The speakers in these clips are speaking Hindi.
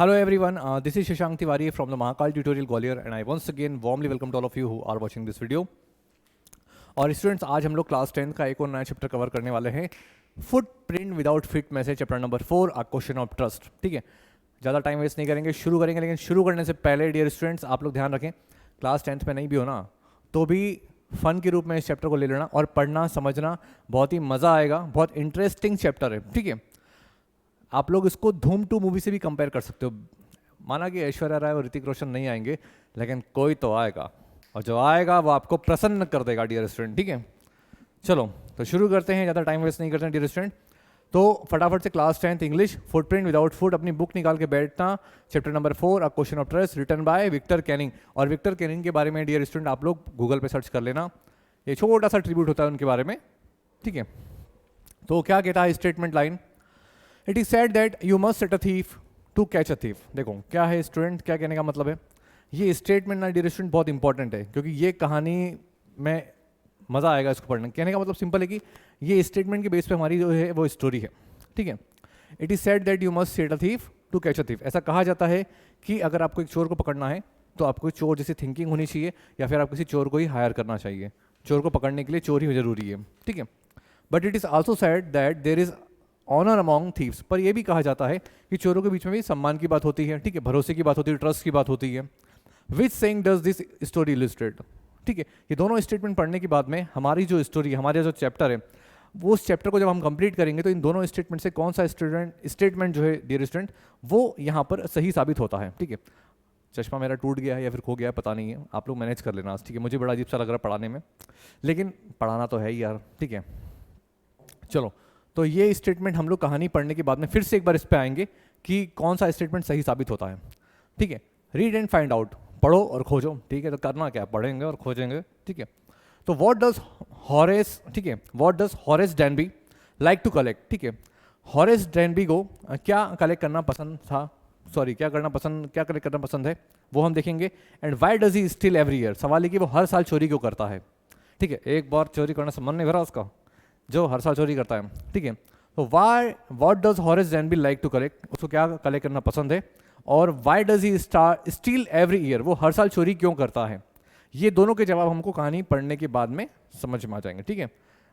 Hello everyone, this is Shashank Tiwari from the Mahakal Tutorial Gwalior and I once again warmly welcome to all of you who are watching this video. और स्टूडेंट्स आज हम लोग क्लास 10 का एक और नया चैप्टर कवर करने वाले हैं, footprint without fit message, chapter number 4, a question of trust. ठीक है, ज़्यादा टाइम वेस्ट नहीं करेंगे, शुरू करेंगे। लेकिन शुरू करने से पहले डियर स्टूडेंट्स आप लोग ध्यान रखें, क्लास 10th में नहीं भी हो ना तो भी फ़न के रूप में इस चैप्टर को ले लेना और पढ़ना समझना, बहुत ही मज़ा आएगा, बहुत इंटरेस्टिंग चैप्टर है। ठीक है, आप लोग इसको धूम 2 मूवी से भी कंपेयर कर सकते हो। माना कि ऐश्वर्या राय और ऋतिक रोशन नहीं आएंगे, लेकिन कोई तो आएगा और जो आएगा वो आपको प्रसन्न कर देगा डियर स्टूडेंट। ठीक है, चलो तो शुरू करते हैं, ज़्यादा टाइम वेस्ट नहीं करते हैं डियर स्टूडेंट। तो फटाफट से class 10th English footprint without foot अपनी बुक निकाल के बैठना, chapter number 4, a question of trust, written by Victor Canning. और विक्टर कैनिंग के बारे में डियर स्टूडेंट आप लोग गूगल पे सर्च कर लेना, ये छोटा सा ट्रिब्यूट होता है उनके बारे में। ठीक है, तो क्या कहता है statement line, it is said that you must set a thief to catch a thief. देखो क्या है स्टूडेंट, क्या कहने का मतलब है, ये स्टेटमेंट ना डियर स्टूडेंट बहुत इंपॉर्टेंट है, क्योंकि ये कहानी में मज़ा आएगा इसको पढ़ने। कहने का मतलब सिंपल है कि ये स्टेटमेंट के बेस पे हमारी जो है वो स्टोरी है। ठीक है, it is said that you must set a thief to catch a thief. ऐसा कहा जाता है कि अगर आपको एक चोर को पकड़ना है तो आपको चोर जैसी थिंकिंग होनी चाहिए, या फिर आप किसी चोर को ही हायर करना चाहिए। चोर को पकड़ने के लिए चोर ही जरूरी है। ठीक है, but it is also said that there is honour among thieves. पर यह भी कहा जाता है कि चोरों के बीच में भी सम्मान की बात होती है। ठीक है, भरोसे की बात होती है, ट्रस्ट की बात होती है। Which saying does this story illustrate. ठीक है, ये दोनों स्टेटमेंट पढ़ने के बाद में हमारी जो स्टोरी, हमारा जो चैप्टर है, वो उस चैप्टर को जब हम कंप्लीट करेंगे तो इन दोनों स्टेटमेंट से कौन सा स्टेटमेंट जो है डियर स्टूडेंट वो यहाँ पर सही साबित होता है। ठीक है, चश्मा मेरा टूट गया है या फिर खो गया है पता नहीं है, आप लोग मैनेज कर लेना। ठीक है, मुझे बड़ा अजीब सा लग रहा है पढ़ाने में, लेकिन पढ़ाना तो है ही यार। ठीक है, चलो तो ये स्टेटमेंट हम लोग कहानी पढ़ने के बाद में फिर से एक बार इस पे आएंगे कि कौन सा स्टेटमेंट सही साबित होता है। ठीक है, रीड एंड फाइंड आउट, पढ़ो और खोजो। ठीक है, तो करना क्या, पढ़ेंगे और खोजेंगे। ठीक है, तो व्हाट डज हॉरेस, ठीक है, what does Horace Danby like to collect. ठीक है, हॉरेस डैनबी को क्या कलेक्ट करना पसंद था, सॉरी क्या कलेक्ट करना पसंद है वो हम देखेंगे। And why does he still every year, सवाल है कि वो हर साल चोरी क्यों करता है। ठीक है, एक बार चोरी करने से मन नहीं भरा उसका, जो हर साल चोरी करता है। ठीक है, तो what does Horace Danby like to collect, उसको क्या कलेक्ट करना पसंद है। और why does he steal every year, वो हर साल चोरी क्यों करता है। ये दोनों के जवाब हमको कहानी पढ़ने के बाद में समझ में आ जाएंगे। ठीक है,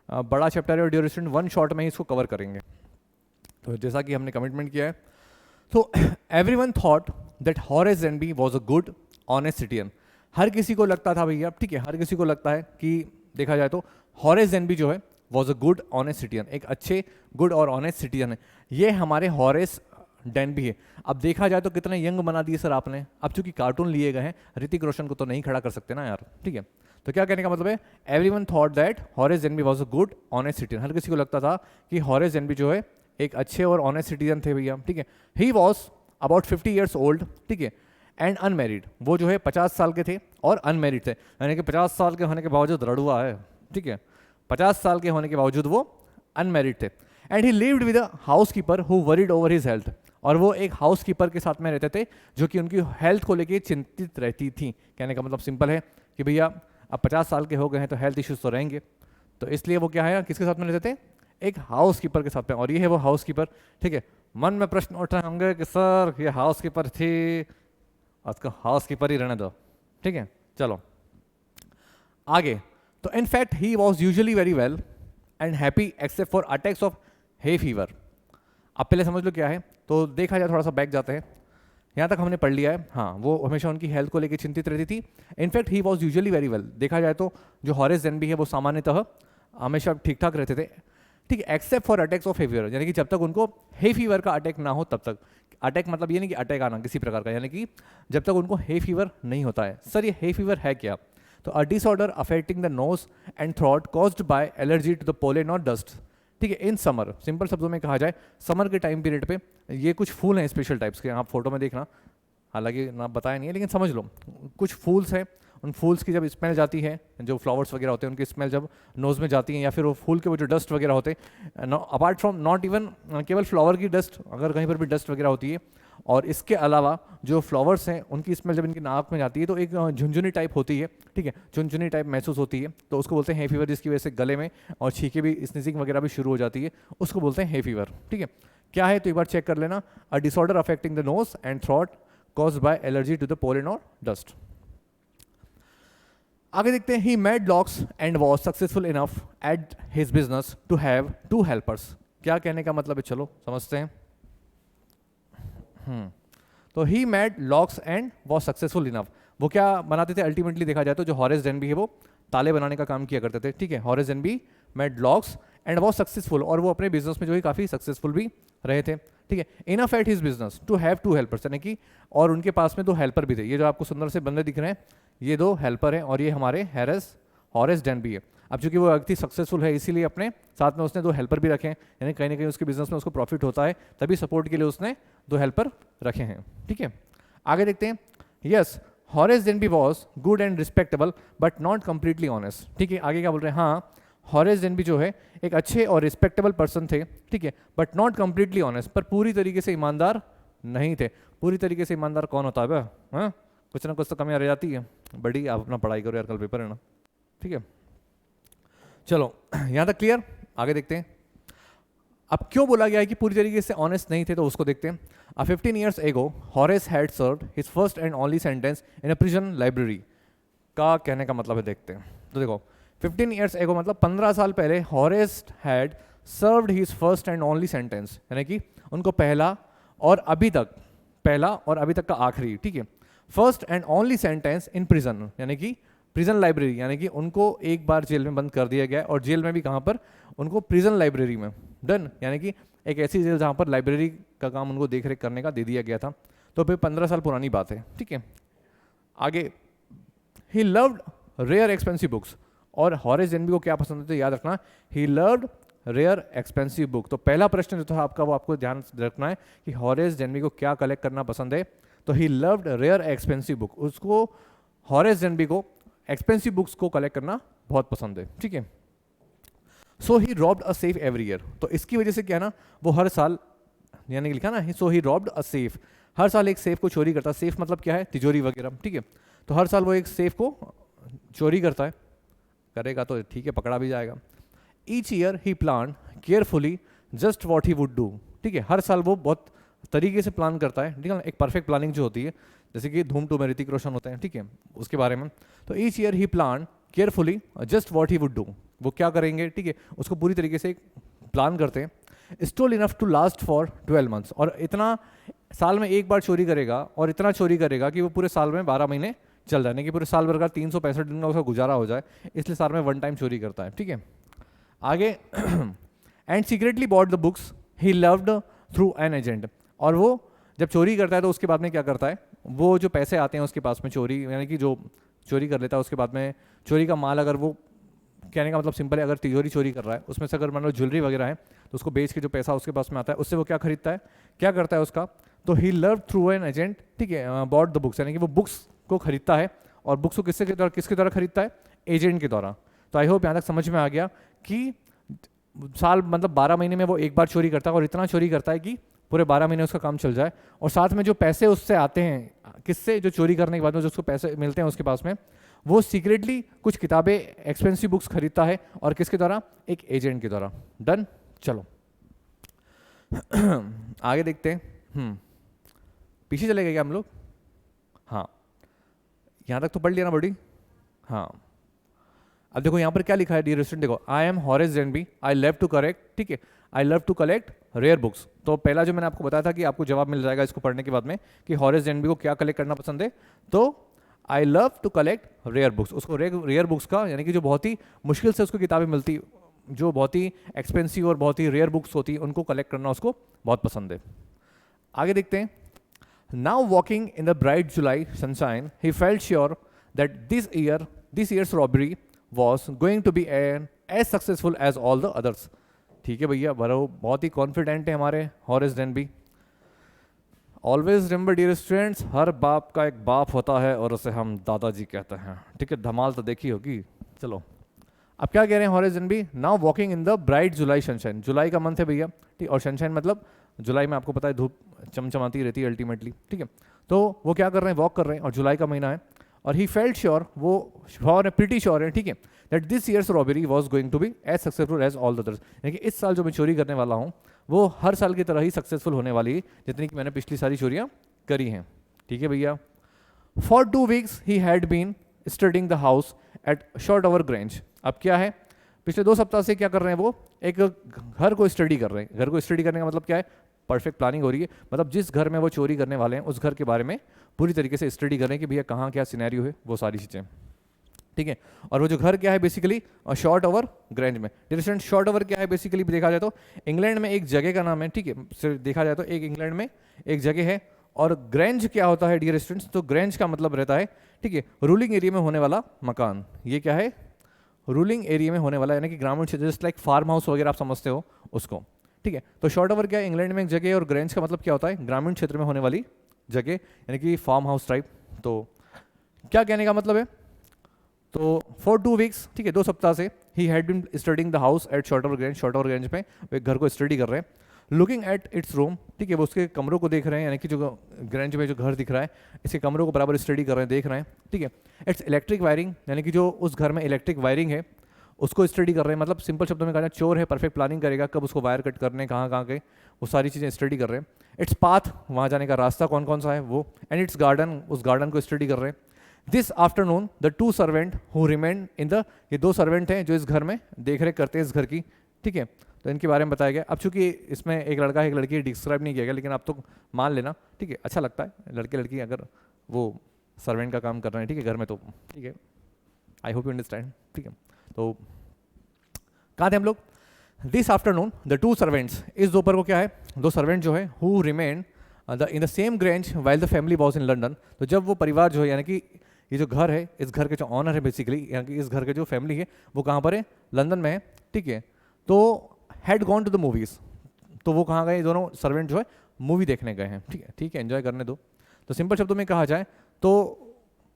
बड़ा चैप्टर है और डियर स्टूडेंट 1 शॉट में ही इसको कवर करेंगे। तो जैसा कि हमने कमिटमेंट किया है, तो everyone thought that Horace Danby was a good honest citizen. हर किसी को लगता था भैया, ठीक है, हर किसी को लगता है कि देखा जाए तो हॉरेस डैनबी जो है was a good honest citizen, एक अच्छे गुड और ऑनेस्ट सिटीजन है। ये हमारे हॉरेस डैनबी है। अब देखा जाए तो कितने यंग बना दिए सर आपने। अब चूंकि कार्टून लिए गए हैं, ऋतिक रोशन को तो नहीं खड़ा कर सकते ना यार। ठीक है, तो क्या कहने का मतलब है, everyone thought that Horace Danby was a good honest citizen. हर किसी को लगता था कि हॉरेस डैनबी जो है एक अच्छे और ऑनेस्ट सिटीजन थे भैया। ठीक है, he was about 50 years old. ठीक है, एंड अनमेरिड, वो जो है 50 साल के थे और अनमेरिड थे, यानी कि 50 साल के होने के बावजूद रड़ुआ है। ठीक है, 50 साल के होने के बावजूद वो अनमेरिड थे। And he lived with a house keeper who worried over his health, और वो एक हाउस कीपर के साथ में रहते थे जो कि उनकी हेल्थ को लेके चिंतित रहती थी। कहने का मतलब सिंपल है कि भैया अब 50 साल के हो गए हैं तो हेल्थ इश्यूज तो रहेंगे, तो इसलिए वो क्या है, किसके साथ में रहते थे, एक हाउस कीपर के साथ में। और ये है वो हाउस कीपर। ठीक है, मन में प्रश्न उठ रहे होंगे कि सर ये हाउस कीपर थी, उसको हाउस कीपर ही रहने दो। ठीक है, चलो आगे। तो in fact he was usually very well and happy except for attacks of hay fever. अब पहले समझ लो क्या है, तो देखा जाए थोड़ा सा बैक जाते हैं, यहाँ तक हमने पढ़ लिया है। हाँ, वो हमेशा उनकी हेल्थ को लेकर चिंतित रहती थी। In fact he was usually very well, देखा जाए तो जो हॉरेस डैनबी है वो सामान्यतः हमेशा ठीक ठाक रहते थे। ठीक है, except for attacks of hay fever, यानी कि जब तक उनको हे फीवर का अटैक ना हो तब तक। अटैक मतलब ये नहीं कि अटैक आना किसी प्रकार का, यानी कि जब तक उनको हे फीवर नहीं होता है। सर ये हे फीवर है क्या, तो a disorder affecting the nose and throat caused by allergy to the pollen और डस्ट। ठीक है, इन समर, सिंपल शब्दों में कहा जाए समर के टाइम पीरियड पे ये कुछ फूल हैं स्पेशल टाइप्स के, आप फोटो में देखना, हालांकि ना बताया नहीं है लेकिन समझ लो, कुछ फूल्स हैं। उन फूल्स की जब स्मेल जाती है, जो फ्लावर्स वगैरह होते हैं उनकी स्मेल जब नोज में जाती है, या फिर वो फूल के वो जो डस्ट वगैरह होते हैं, अपार्ट फ्रॉम नॉट इवन केवल फ्लावर की डस्ट, अगर कहीं पर भी डस्ट वगैरह होती है और इसके अलावा जो फ्लावर्स हैं उनकी स्मेल जब इनकी नाक में जाती है तो एक झुंझुनी टाइप होती है। ठीक है, झुंझुनी टाइप महसूस होती है, तो उसको बोलते हैं हे फीवर, जिसकी वजह से गले में और छींके भी, स्नीजिंग वगैरह भी शुरू हो जाती है, उसको बोलते हैं हे फीवर। ठीक है, क्या है तो एक बार चेक कर लेना, a disorder affecting the nose and throat caused by allergy to the pollen और डस्ट। आगे देखते हैं, he made locks and was successful enough at his business to have 2 helpers. क्या कहने का मतलब है, चलो समझते हैं। तो he made locks and was successful enough, वो क्या बनाते थे अल्टीमेटली देखा जाए तो, जो हॉरेस डेनबी है वो ताले बनाने का काम किया करते थे, ठीक है। Horace Denby made locks and was successful, और वो अपने बिजनेस में जो है काफ़ी सक्सेसफुल भी रहे थे, ठीक है। Enough at his business to have 2 helpers, यानी कि और उनके पास में 2 हेल्पर भी थे। ये जो आपको सुंदर से बंदे दिख रहे हैं ये 2 हेल्पर हैं, और ये हमारे हॉरेस डेनबी है। अब चूंकि वो व्यक्ति सक्सेसफुल है इसीलिए अपने साथ में उसने 2 हेल्पर भी रखे हैं, यानी कहीं ना कहीं उसके बिजनेस में उसको प्रॉफिट होता है, तभी सपोर्ट के लिए उसने 2 हेल्पर रखे हैं, ठीक है। आगे देखते हैं, yes Horace Denby was good and respectable but not completely honest, ठीक है। आगे क्या बोल रहे हैं, हाँ हॉरेस डेनबी जो है एक अच्छे और रिस्पेक्टेबल पर्सन थे, ठीक है, बट नॉट कंप्लीटली ऑनेस्ट, पर पूरी तरीके से ईमानदार नहीं थे। पूरी तरीके से ईमानदार कौन होता है, हाँ कुछ ना कुछ तो कमियां रह जाती है। बड़ी आप अपना पढ़ाई करो यार, कल पेपर है ना, ठीक है। चलो यहाँ तक क्लियर। आगे देखते हैं, अब क्यों बोला गया है कि पूरी तरीके से ऑनेस्ट नहीं थे, तो उसको देखते हैं। 15 years ago, Horace had served his first and only sentence in a prison library। का कहने का मतलब है, देखते हैं। तो देखो 15 years ago मतलब 15 साल पहले Horace had served his first and only sentence, यानी कि उनको पहला और अभी तक का आखिरी, ठीक है, first and only sentence in prison, यानी कि प्रिजन लाइब्रेरी, यानी कि उनको एक बार जेल में बंद कर दिया गया, और जेल में भी कहाँ पर, उनको प्रिजन लाइब्रेरी में, डन, यानी कि एक ऐसी जेल जहाँ पर लाइब्रेरी का काम उनको देख रेख करने का दे दिया गया था। तो फिर 15 साल पुरानी बात है, ठीक है। आगे, he loved rare expensive books, और हॉरेस डेनबी को क्या पसंद है, याद रखना, he loved rare expensive book. तो पहला प्रश्न जो था आपका वो आपको ध्यान रखना है कि हॉरेस डेनबी को क्या कलेक्ट करना पसंद है, तो he loved rare expensive book, उसको हॉरेस डेनबी को एक्सपेंसिव बुक्स को कलेक्ट करना बहुत पसंद है, ठीक है। So he robbed a safe every year, तो इसकी वजह से क्या है ना, वो हर साल, यानी कि लिखा ना, सो ही रॉब्ड अ सेफ, हर साल एक सेफ को चोरी करता है। सेफ मतलब क्या है, तिजोरी वगैरह, ठीक है। तो हर साल वो एक सेफ को चोरी करता है, करेगा तो ठीक है, पकड़ा भी जाएगा। Each year he plan carefully just what he would do, ठीक है। हर साल वो बहुत तरीके से प्लान करता है, ठीक है ना, एक परफेक्ट प्लानिंग जो होती है, जैसे कि धूम 2 में ऋतिक रोशन होते हैं, ठीक है, उसके बारे में। तो each year he plan carefully just what he would do, वो क्या करेंगे, ठीक है, उसको पूरी तरीके से प्लान करते हैं। Stole enough to last for 12 months, और इतना साल में एक बार चोरी करेगा, और इतना चोरी करेगा कि वो पूरे साल में 12 महीने चल जाने की, पूरे साल भर का 365 दिन का उसका गुजारा हो जाए, इसलिए साल में 1 टाइम चोरी करता है, ठीक है। आगे, and secretly bought the books he loved through an agent, और वो जब चोरी करता है तो उसके बाद में क्या करता है, वो जो पैसे आते हैं उसके पास में चोरी, यानी कि जो चोरी कर लेता है उसके बाद में चोरी का माल, अगर वो, कहने का मतलब सिंपल है, अगर तिजोरी चोरी कर रहा है उसमें से अगर मान लो ज्वेलरी वगैरह है तो उसको बेच के जो पैसा उसके पास में आता है उससे वो क्या खरीदता है, क्या करता है उसका, तो ही लव थ्रू एन एजेंट, ठीक है, बॉट द बुक्स, यानी कि वो बुक्स को खरीदता है, और बुक्स को किसके द्वारा खरीदता है, एजेंट के द्वारा। तो आई होप यहाँ तक समझ में आ गया कि साल मतलब 12 महीने में वो एक बार चोरी करता है, और इतना चोरी करता है कि पूरे 12 महीने उसका काम चल जाए, और साथ में जो पैसे उससे आते हैं, किससे, जो चोरी करने के बाद में जो उसको पैसे मिलते हैं उसके पास में, वो सीक्रेटली कुछ किताबें, एक्सपेंसिव बुक्स खरीदता है, और किसके द्वारा, एक एजेंट के द्वारा। डन, चलो आगे देखते हैं। पीछे चले गए क्या हम लोग, हाँ यहाँ तक तो पढ़ लिया ना बड़ी, हाँ। अब देखो यहाँ पर क्या लिखा है डियर स्टूडेंट, देखो, I am Horace Denby, I love to correct, ठीक है, I love to collect rare books. तो पहला जो मैंने आपको बताया था कि आपको जवाब मिल जाएगा इसको पढ़ने के बाद में कि हॉरेस डेनबी को क्या कलेक्ट करना पसंद है, तो I love to collect rare books, उसको रेयर बुक्स का, यानी कि जो बहुत ही मुश्किल से उसको किताबें मिलती, जो बहुत ही एक्सपेंसिव और बहुत ही रेयर बुक्स होती, उनको कलेक्ट करना उसको बहुत पसंद है। आगे देखते हैं, now walking in the bright July sunshine he felt sure that this year's robbery was going to be as successful as all the others। ठीक है भैया, बहुत ही कॉन्फिडेंट है हमारे Horace Danby. Always remember dear students, हर बाप का एक बाप होता है और उसे हम दादाजी कहते हैं, ठीक है, धमाल तो देखी होगी। चलो अब क्या कह रहे हैं Horace Danby, now walking in the bright July sunshine, जुलाई का मंथ है भैया, ठीक, और सनशाइन मतलब जुलाई में आपको पता है धूप चमचमाती रहती है अल्टीमेटली, ठीक है। तो वो क्या कर रहे हैं, वॉक कर रहे हैं, और जुलाई का महीना है, और ही फेल्ट श्योर, वो श्योर है, प्रीटी श्योर है, ठीक है, that this year's robbery was going to be as successful as all the others, यानी कि इस साल जो मैं चोरी करने वाला हूँ वो हर साल की तरह ही सक्सेसफुल होने वाली है जितनी कि मैंने पिछली सारी चोरियां करी हैं। ठीक है भैया। For 2 weeks he had been studying the house at Shotover Grange. अब क्या है, पिछले 2 सप्ताह से क्या कर रहे हैं वो, एक घर को स्टडी कर रहे हैं। घर को स्टडी करने का मतलब क्या है, परफेक्ट प्लानिंग हो रही है, मतलब जिस घर में वो चोरी करने वाले हैं उस घर के बारे में पूरी तरीके से स्टडी कर रहे हैं कि भैया कहाँ क्या सिनेरियो है, वो सारी चीज़ें। ठीक है। और वो जो घर क्या है बेसिकली शॉर्ट ओवर ग्रेंज में। डिस्टेंट शॉर्ट ओवर क्या है बेसिकली देखा जाए तो इंग्लैंड में एक जगह का नाम है। ठीक है, सिर्फ देखा जाए तो एक इंग्लैंड में एक जगह है। और ग्रेंज क्या होता है डियर स्टूडेंट्स, तो ग्रेंज का मतलब रहता है, ठीक है, रूलिंग एरिया में होने वाला मकान। ये क्या है, रूलिंग एरिया में होने वाला, यानी कि ग्रामीण क्षेत्र, जस्ट लाइक फार्म हाउस वगैरह आप समझते हो उसको। ठीक है, तो शॉर्ट ओवर क्या है, इंग्लैंड में एक जगह, और ग्रेंज का मतलब क्या होता है, ग्रामीण क्षेत्र में होने वाली जगह, यानी कि फार्म हाउस टाइप। तो क्या कहने का मतलब है, तो फॉर 2 वीक्स, ठीक है, 2 सप्ताह से he had been studying the house at Shotover Grange. Shotover Grange में वो एक घर को स्टडी कर रहे हैं। लुकिंग एट इट्स रूम, ठीक है, वो उसके कमरों को देख रहे हैं, यानी कि जो ग्रेंज में जो घर दिख रहा है इसके कमरों को बराबर स्टडी कर रहे हैं, देख रहे हैं। ठीक है, इट्स इलेक्ट्रिक वायरिंग, यानी कि जो उस घर में इलेक्ट्रिक वायरिंग है उसको स्टडी कर रहे हैं। मतलब सिंपल शब्दों में कहना, चोर है, परफेक्ट प्लानिंग करेगा कब उसको वायर कट करने, कहाँ कहाँ के, वो सारी चीज़ें स्टडी कर रहे हैं। इट्स पाथ, वहाँ जाने का रास्ता कौन कौन सा है वो। एंड इट्स गार्डन, उस गार्डन को स्टडी कर रहे हैं। This afternoon the 2 servant who remain in the, ये 2 सर्वेंट हैं जो इस घर में देख रेख करते हैं इस घर की। ठीक है, तो इनके बारे में बताया गया। अब चूंकि इसमें एक लड़का एक लड़की डिस्क्राइब नहीं किया गया, लेकिन आप तो मान लेना, ठीक है, अच्छा लगता है लड़के लड़की अगर वो सर्वेंट का काम कर रहे हैं, ठीक है, घर में, तो ठीक है, आई होप यू अंडरस्टैंड। ठीक है, तो कहाँ थे हम लोग, दिस आफ्टरनून द 2 सर्वेंट्स, इस दोपहर को क्या है, 2 सर्वेंट जो है, who remain in the same grange while the family was in London. तो जब वो परिवार जो है, यानी कि ये जो घर है, इस घर के जो ऑनर है बेसिकली, यानी कि इस घर के जो फैमिली है वो कहाँ पर है, लंदन में है। ठीक है, तो had gone to the movies, तो वो कहाँ गए, दोनों सर्वेंट जो है मूवी देखने गए हैं। ठीक है, ठीक है, एंजॉय करने दो। तो सिंपल शब्दों में कहा जाए तो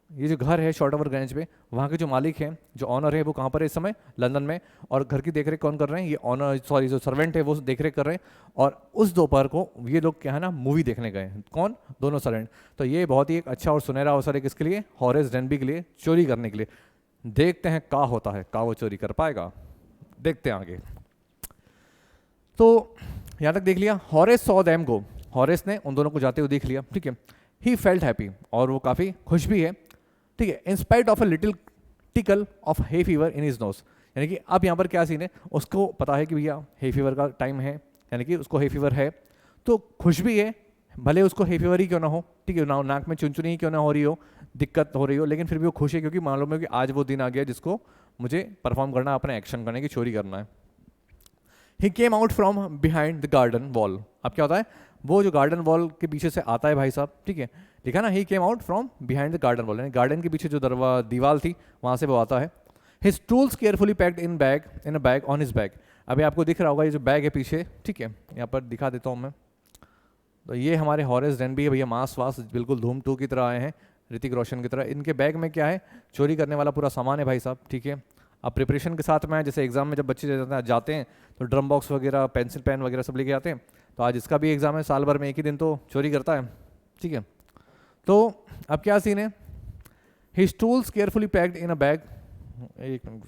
ये जो घर है शॉर्ट ओवर ग्रेंज पे, वहाँ के जो मालिक हैं, जो ऑनर है, वो कहाँ पर है इस समय, लंदन में। और घर की देखरेख कौन कर रहे हैं, ये ऑनर, सॉरी, जो सर्वेंट है वो देखरेख कर रहे हैं। और उस दोपहर को ये लोग क्या है ना, मूवी देखने गए हैं। कौन, दोनों सर्वेंट। तो ये बहुत ही एक अच्छा और सुनहरा अवसर है किसके लिए, हॉरेस डेनबी के लिए, चोरी करने के लिए। देखते हैं क्या होता है, क्या वो चोरी कर पाएगा, देखते हैं आगे। तो यहाँ तक देख लिया, Horace saw them go, Horace ने उन दोनों को जाते हुए देख लिया। ठीक है, ही फेल्ट हैप्पी, और वो काफ़ी खुश भी है। ठीक है, in spite of a little tackle of hay fever in his nose, यानी कि अब यहाँ पर क्या सीन है, उसको पता है कि भैया हे फीवर का टाइम है, यानी कि उसको हे फीवर है, तो खुश भी है, भले उसको हे फीवर ही क्यों ना हो। ठीक है, नाक में चुनचुनी ही क्यों ना हो रही हो, दिक्कत हो रही हो, लेकिन फिर भी वो खुश है क्योंकि मालूम है कि आज वो दिन आ गया जिसको मुझे परफॉर्म करना, अपने एक्शन करने की, चोरी करना है। He came out from behind the garden wall. अब क्या होता है, वो जो गार्डन वॉल के पीछे से आता है भाई साहब। ठीक है, लिखा ना, he came out from behind the garden wall, यानी गार्डन के पीछे जो दीवार थी वहाँ से वो आता है। His tools carefully packed in bag, in a bag on his bag. अभी आपको दिख रहा होगा ये जो बैग है पीछे, ठीक है, यहाँ पर दिखा देता हूँ मैं। तो ये हमारे हॉरेस डेनबी है भैया, मास वास बिल्कुल धूम 2 की तरह आए हैं, ऋतिक रोशन की तरह। इनके बैग में क्या है, चोरी करने वाला पूरा सामान है भाई साहब। ठीक है, अब प्रिपरेशन के साथ में, जैसे एग्जाम में जब बच्चे जाते हैं तो ड्रम बॉक्स वगैरह, पेंसिल पेन वगैरह सब लेके आते हैं। तो आज इसका भी एग्जाम है, साल भर में एक ही दिन तो चोरी करता है। ठीक है, तो अब क्या सीन है, his tools carefully packed in a bag. एक मिनट,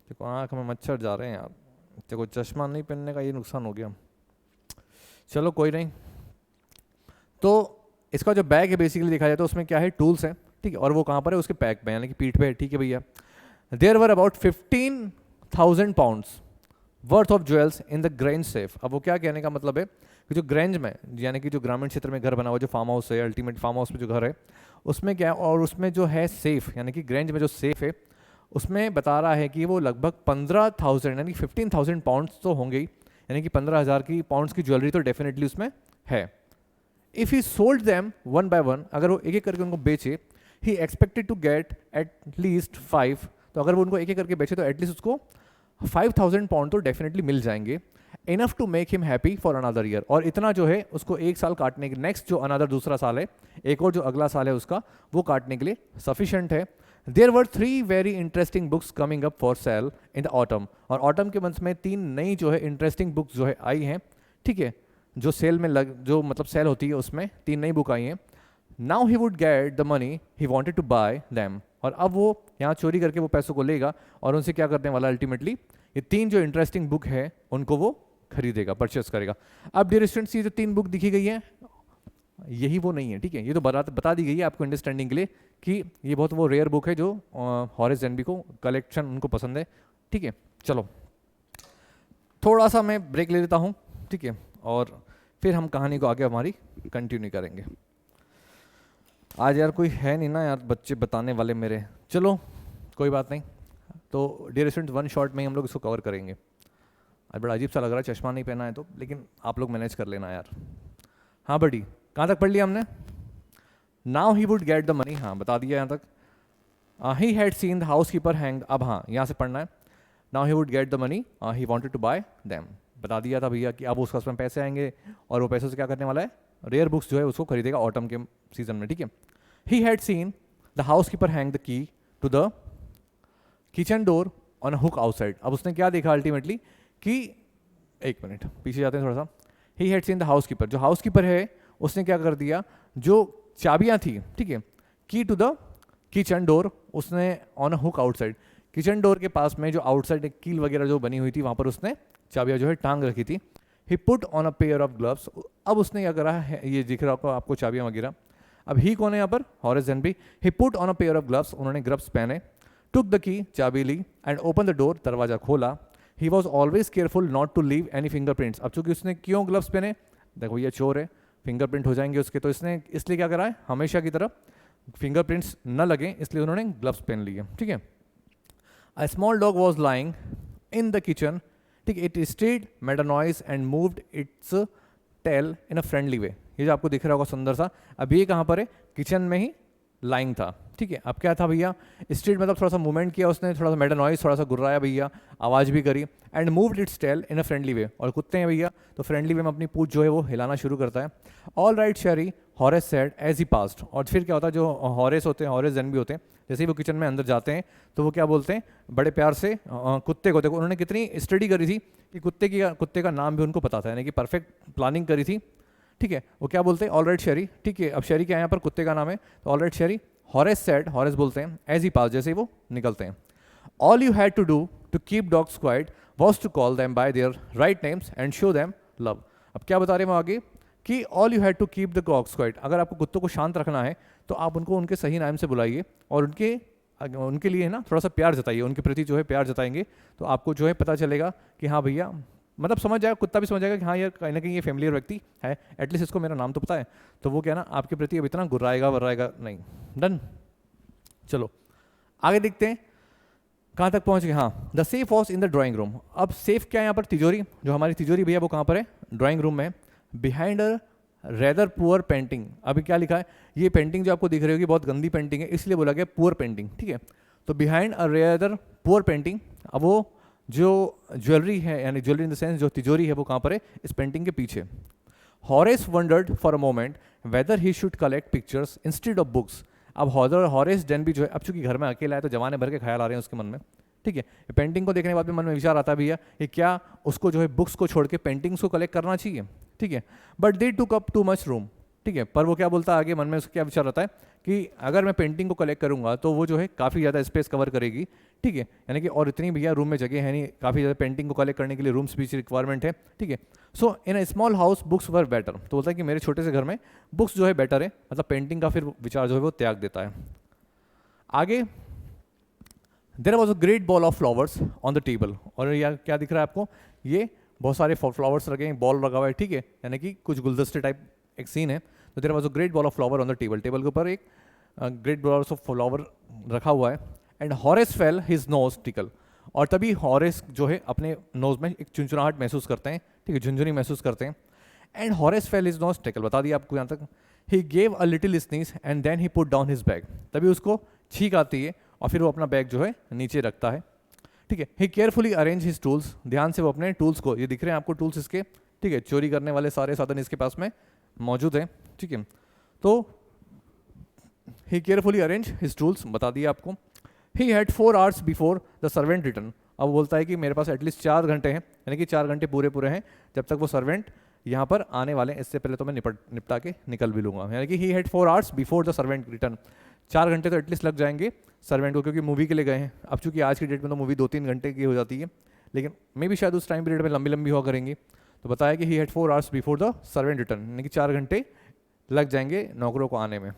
देखो आँख में मच्छर जा रहे हैं यार, देखो चश्मा नहीं पहनने का ये नुकसान हो गया, चलो कोई नहीं। तो इसका जो बैग है बेसिकली देखा जाए तो उसमें क्या है, टूल्स हैं। ठीक है, और वो कहाँ पर है, उसके पैक पे, यानी कि पीठ पे है। ठीक है भैया, there were about 15,000 pounds worth of jewels in the Grange safe. अब वो क्या कहने का मतलब है कि जो ग्रेंज में, यानी कि जो ग्रामीण क्षेत्र में घर बना हुआ जो फार्म हाउस है, अल्टीमेट फार्म हाउस में जो घर है, उसमें क्या है, और उसमें जो है सेफ, यानी कि ग्रेंज में जो सेफ है उसमें बता रहा है कि वो लगभग 15,000 यानी 15,000 पाउंड्स तो होंगे ही, यानी कि 15,000 की पाउंड्स की ज्वेलरी तो डेफिनेटली उसमें है। If he sold them one by one, अगर वो एक एक करके उनको बेचे, he expected to get at least 5, तो अगर वो उनको एक एक करके बेचे तो एटलीस्ट उसको 5,000 पाउंड तो डेफिनेटली मिल जाएंगे। Enough to make him happy for another year, और इतना जो है उसको एक साल काटने के, नेक्स्ट जो अनदर दूसरा साल है, एक और जो अगला साल है उसका, वो काटने के लिए सफिशिएंट है। There were 3 very interesting books coming up for sale in the autumn, और ऑटम के मंथ में 3 नई जो है इंटरेस्टिंग बुक्स जो है आई हैं। ठीक है, जो सेल में जो मतलब सेल होती है उसमें 3 नई बुक आई हैं। Now he would get the money he wanted to buy them, और अब वो यहाँ चोरी करके वो पैसों को लेगा और उनसे क्या करने वाला, अल्टीमेटली ये 3 जो इंटरेस्टिंग बुक है उनको वो खरीदेगा, परचेस करेगा। अब डियर स्टूडेंट्स, ये जो 3 बुक दिखी गई है यही वो नहीं है, ठीक है, ये तो बता दी गई है आपको अंडरस्टैंडिंग के लिए कि ये बहुत वो रेयर बुक है जो हॉरेस जेनबी को कलेक्शन उनको पसंद है, ठीक है। चलो थोड़ा सा मैं ब्रेक ले लेता हूँ, ठीक है, और फिर हम कहानी को आगे हमारी कंटिन्यू करेंगे। आज यार कोई है नहीं ना यार बच्चे बताने वाले मेरे, चलो कोई बात नहीं। तो डियर स्टूडेंट्स, 1 शॉट में ही हम लोग इसको कवर करेंगे। आज बड़ा अजीब सा लग रहा है, चश्मा नहीं पहना है तो, लेकिन आप लोग मैनेज कर लेना यार। हाँ बड़ी, कहाँ तक पढ़ लिया हमने? Now he would get the money, हाँ बता दिया यहाँ तक। He had seen the housekeeper hang, अब हाँ यहाँ से पढ़ना है। Now he would get the money, he wanted to buy them, बता दिया था भैया कि अब उसका उसमें पैसे आएंगे और वो पैसों से क्या करने वाला है, रेयर बुक्स जो है उसको खरीदेगा ऑटम के सीजन में, ठीक है। He had seen the housekeeper hang the key to the kitchen door on a hook outside. अब उसने क्या देखा अल्टीमेटली कि, एक मिनट पीछे जाते हैं थोड़ा सा। ही had seen the house keeper, जो हाउस कीपर है उसने क्या कर दिया, जो चाबियां थी, ठीक है, की टू द किचन डोर, उसने on a hook outside, kitchen door के पास में जो आउटसाइड एक कील वगैरह जो बनी हुई थी वहाँ पर उसने चाबियाँ जो है टांग रखी थी। He put on a pair of gloves, अब उसने क्या करा है, ये दिख रहा होगा आपको चाबियाँ वगैरह। अब ही कौन है यहाँ पर, Horace Danby. He put on a pair of gloves, उन्होंने ग्लव्स पहने। टुक द की, चाबी ली, एंड ओपन द डोर, दरवाजा खोला। He was always careful not to leave any fingerprints. अब चूंकि उसने क्यों ग्लव्स पहने, देखो ये चोर है, फिंगरप्रिंट हो जाएंगे उसके, तो इसने इसलिए क्या करा है, हमेशा की तरह फिंगरप्रिंट्स न लगे इसलिए उन्होंने ग्लव्स पहन लिए, ठीक है। A small dog was lying in the kitchen, ठीक, it stayed, made a noise and moved its tail in a friendly way. ये जो आपको दिख रहा होगा सुंदर सा, अब ये कहाँ पर है, किचन में ही लाइंग था, ठीक है। अब क्या था भैया, स्टेड मतलब थोड़ा सा मूवमेंट किया उसने, थोड़ा सा मेड अ नॉइज, थोड़ा सा गुर्राया भैया, आवाज़ भी करी, and moved its tail in a friendly way, और कुत्ते हैं भैया तो फ्रेंडली वे में अपनी पूंछ जो है वो हिलाना शुरू करता है। All right Sherry, Horace said as he passed. और फिर क्या होता है, जो हॉरेस होते हैं, हॉरेस जेनबी होते हैं, जैसे ही वो किचन में अंदर जाते हैं तो वो क्या बोलते हैं, बड़े प्यार से कुत्ते को, देखो उन्होंने कितनी स्टडी करी थी कि कुत्ते का नाम भी उनको पता था, यानी कि परफेक्ट प्लानिंग करी थी, ठीक है। वो क्या बोलते हैं, ऑल राइट शेरी, ठीक है। अब शेरी क्या है यहाँ पर, कुत्ते का नाम है, तो all right Sherry, Horace said, Horace बोलते हैं, एज ही पास, जैसे ही वो निकलते हैं। All you had to do to keep dogs quiet was to call them by their right names and show them love. अब क्या बता रहे हैं वो आगे कि all you had to keep the dogs quiet, अगर आपको कुत्तों को शांत रखना है तो आप उनको उनके सही नाम से बुलाइए और उनके लिए ना थोड़ा सा प्यार जताइए, उनके प्रति जो है प्यार जताएंगे तो आपको जो है पता चलेगा कि हाँ भैया, मतलब समझ जाएगा, कुत्ता भी समझ जाएगा कि हाँ यार कहीं ना कहीं ये फैमिलियर व्यक्ति है, एटलीस्ट इसको मेरा नाम तो पता है, तो वो क्या ना आपके प्रति अब इतना गुर्राएगा वर्राएगा नहीं। डन, चलो आगे देखते हैं कहाँ तक पहुँच गए। हाँ, the safe was in the drawing room. अब सेफ क्या है यहाँ पर, तिजोरी, जो हमारी तिजोरी भैया वो कहाँ पर है, ड्राइंग रूम में है। Behind a rather poor painting, अभी क्या लिखा है, ये पेंटिंग जो आपको दिख रही होगी बहुत गंदी पेंटिंग है, इसलिए बोला गया पुअर पेंटिंग, ठीक है। तो behind a rather poor painting, अब वो जो ज्वेलरी है, यानी ज्वेलरी इन द सेंस जो तिजोरी है वो कहाँ पर है, इस पेंटिंग के पीछे। Horace wondered for a moment whether he should collect pictures instead of books. अब हॉरेस जेनबी जो है, अब चूंकि घर में अकेला है तो जमाने भर के ख्याल आ रहे हैं उसके मन में, ठीक है। पेंटिंग को देखने के बाद में मन में विचार आता है भैया कि क्या उसको जो है बुक्स को छोड़ के पेंटिंग्स को कलेक्ट करना चाहिए, ठीक है। But they took up too much room, ठीक है। पर वो क्या बोलता है आगे, मन में उसका क्या विचार आता है कि अगर मैं पेंटिंग को कलेक्ट करूंगा तो वो जो है काफ़ी ज़्यादा स्पेस कवर करेगी, ठीक है, यानी कि और इतनी भैया रूम में जगह है नहीं, काफ़ी ज़्यादा पेंटिंग को कलेक्ट करने के लिए रूम स्पेस रिक्वायरमेंट है, ठीक है। So in a small house books were better, तो बोलता है कि मेरे छोटे से घर में बुक्स जो है बेटर है, मतलब पेंटिंग का फिर विचार जो है वो त्याग देता है। आगे, there was a great bowl of flowers on the table, और यह क्या दिख रहा है आपको, ये बहुत सारे फ्लावर्स रखे हैं, बॉल लगा हुआ है, ठीक है, यानी कि कुछ गुलदस्ते टाइप एक सीन है। तो there was a great bowl of flower on the table, table के ऊपर एक ग्रेट बॉल ऑफ फ्लावर रखा हुआ है। And Horace felt his nose tackle, और तभी हॉरेस जो है अपने नोज में एक चुनचुनाहट महसूस करते हैं, ठीक है, झुंझुनी महसूस करते हैं। And Horace felt his nose tickle, बता दिया आपको यहाँ तक। He gave a little sneeze and then he put down his bag, तभी उसको छींक आती है और फिर वो अपना बैग जो है नीचे रखता है, ठीक है। ही केयरफुली अरेंज हिज टूल्स, ध्यान से वो अपने टूल्स को, ये दिख रहे हैं आपको टूल्स इसके, ठीक है, चोरी करने वाले सारे साधन इसके पास में मौजूद हैं, ठीक है। तो ही केयरफुली अरेंज हिज टूल्स, बता दिया आपको। He had 4 hours before the servant return, अब बोलता है कि मेरे पास एटलीस्ट 4 घंटे हैं, यानी कि 4 घंटे पूरे हैं जब तक वो सर्वेंट यहाँ पर आने वाले हैं, इससे पहले तो मैं निपटा के निकल भी लूँगा, यानी कि he had 4 hours before the servant return, 4 घंटे तो एटलीस्ट लग जाएंगे सर्वेंट को, क्योंकि मूवी के लिए गए हैं। अब चूंकि आज की डेट में तो मूवी 2-3 घंटे की हो जाती है, लेकिन मे भी शायद उस टाइम पीरियड में लंबी लंबी हुआ करेंगी। तो बताया कि he had 4 hours before the servant return, यानी कि 4 घंटे लग जाएंगे नौकरों को आने में।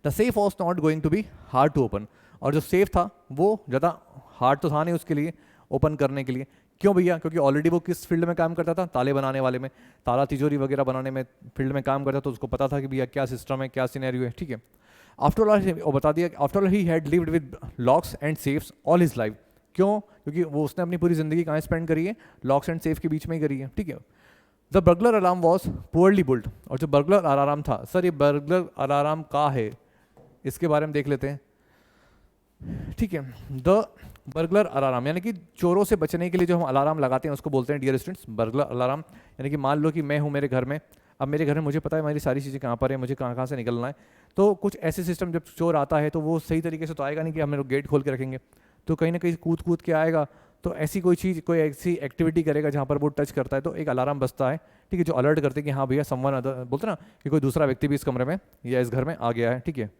The safe was not going to be hard to open, और जो सेफ था वो ज़्यादा हार्ड तो था नहीं उसके लिए ओपन करने के लिए। क्यों भैया? क्योंकि ऑलरेडी वो किस फील्ड में काम करता था? ताले बनाने वाले में, ताला तिजोरी वगैरह बनाने में फील्ड में काम करता था, तो उसको पता था कि भैया क्या सिस्टम है, क्या सिनेरियो है। ठीक है, आफ्टर ऑल वो बता दिया, after all he had lived with locks and safes all his life. क्यों? क्योंकि वो उसने अपनी पूरी ज़िंदगी कहाँ स्पेंड करी है? लॉक्स एंड सेफ के बीच में ही करी है। ठीक है, the burglar alarm was poorly built, और जो बर्गलर अलार्म था, सर ये बर्गलर अलार्म का है, इसके बारे में देख लेते हैं। ठीक है, द बर्गलर अलार्म यानी कि चोरों से बचने के लिए जो हम अलार्म लगाते हैं उसको बोलते हैं डियर स्टूडेंट्स बर्गलर अलार्म। यानी कि मान लो कि मैं हूँ मेरे घर में, अब मेरे घर में मुझे पता है मेरी सारी चीज़ें कहाँ पर है, मुझे कहाँ कहाँ से निकलना है, तो कुछ ऐसे सिस्टम जब चोर आता है तो वो सही तरीके से तो आएगा नहीं कि हम लोग गेट खोल के रखेंगे, तो कहीं ना कहीं कूद कूद के आएगा, तो ऐसी कोई चीज़, कोई ऐसी एक्टिविटी करेगा जहाँ पर वो टच करता है, तो एक अलार्म बजता है। ठीक है, जो अलर्ट करते हैं कि हाँ भैया समवन अदर, बोलते ना कि कोई दूसरा व्यक्ति भी इस कमरे में या इस घर में आ गया है। ठीक है,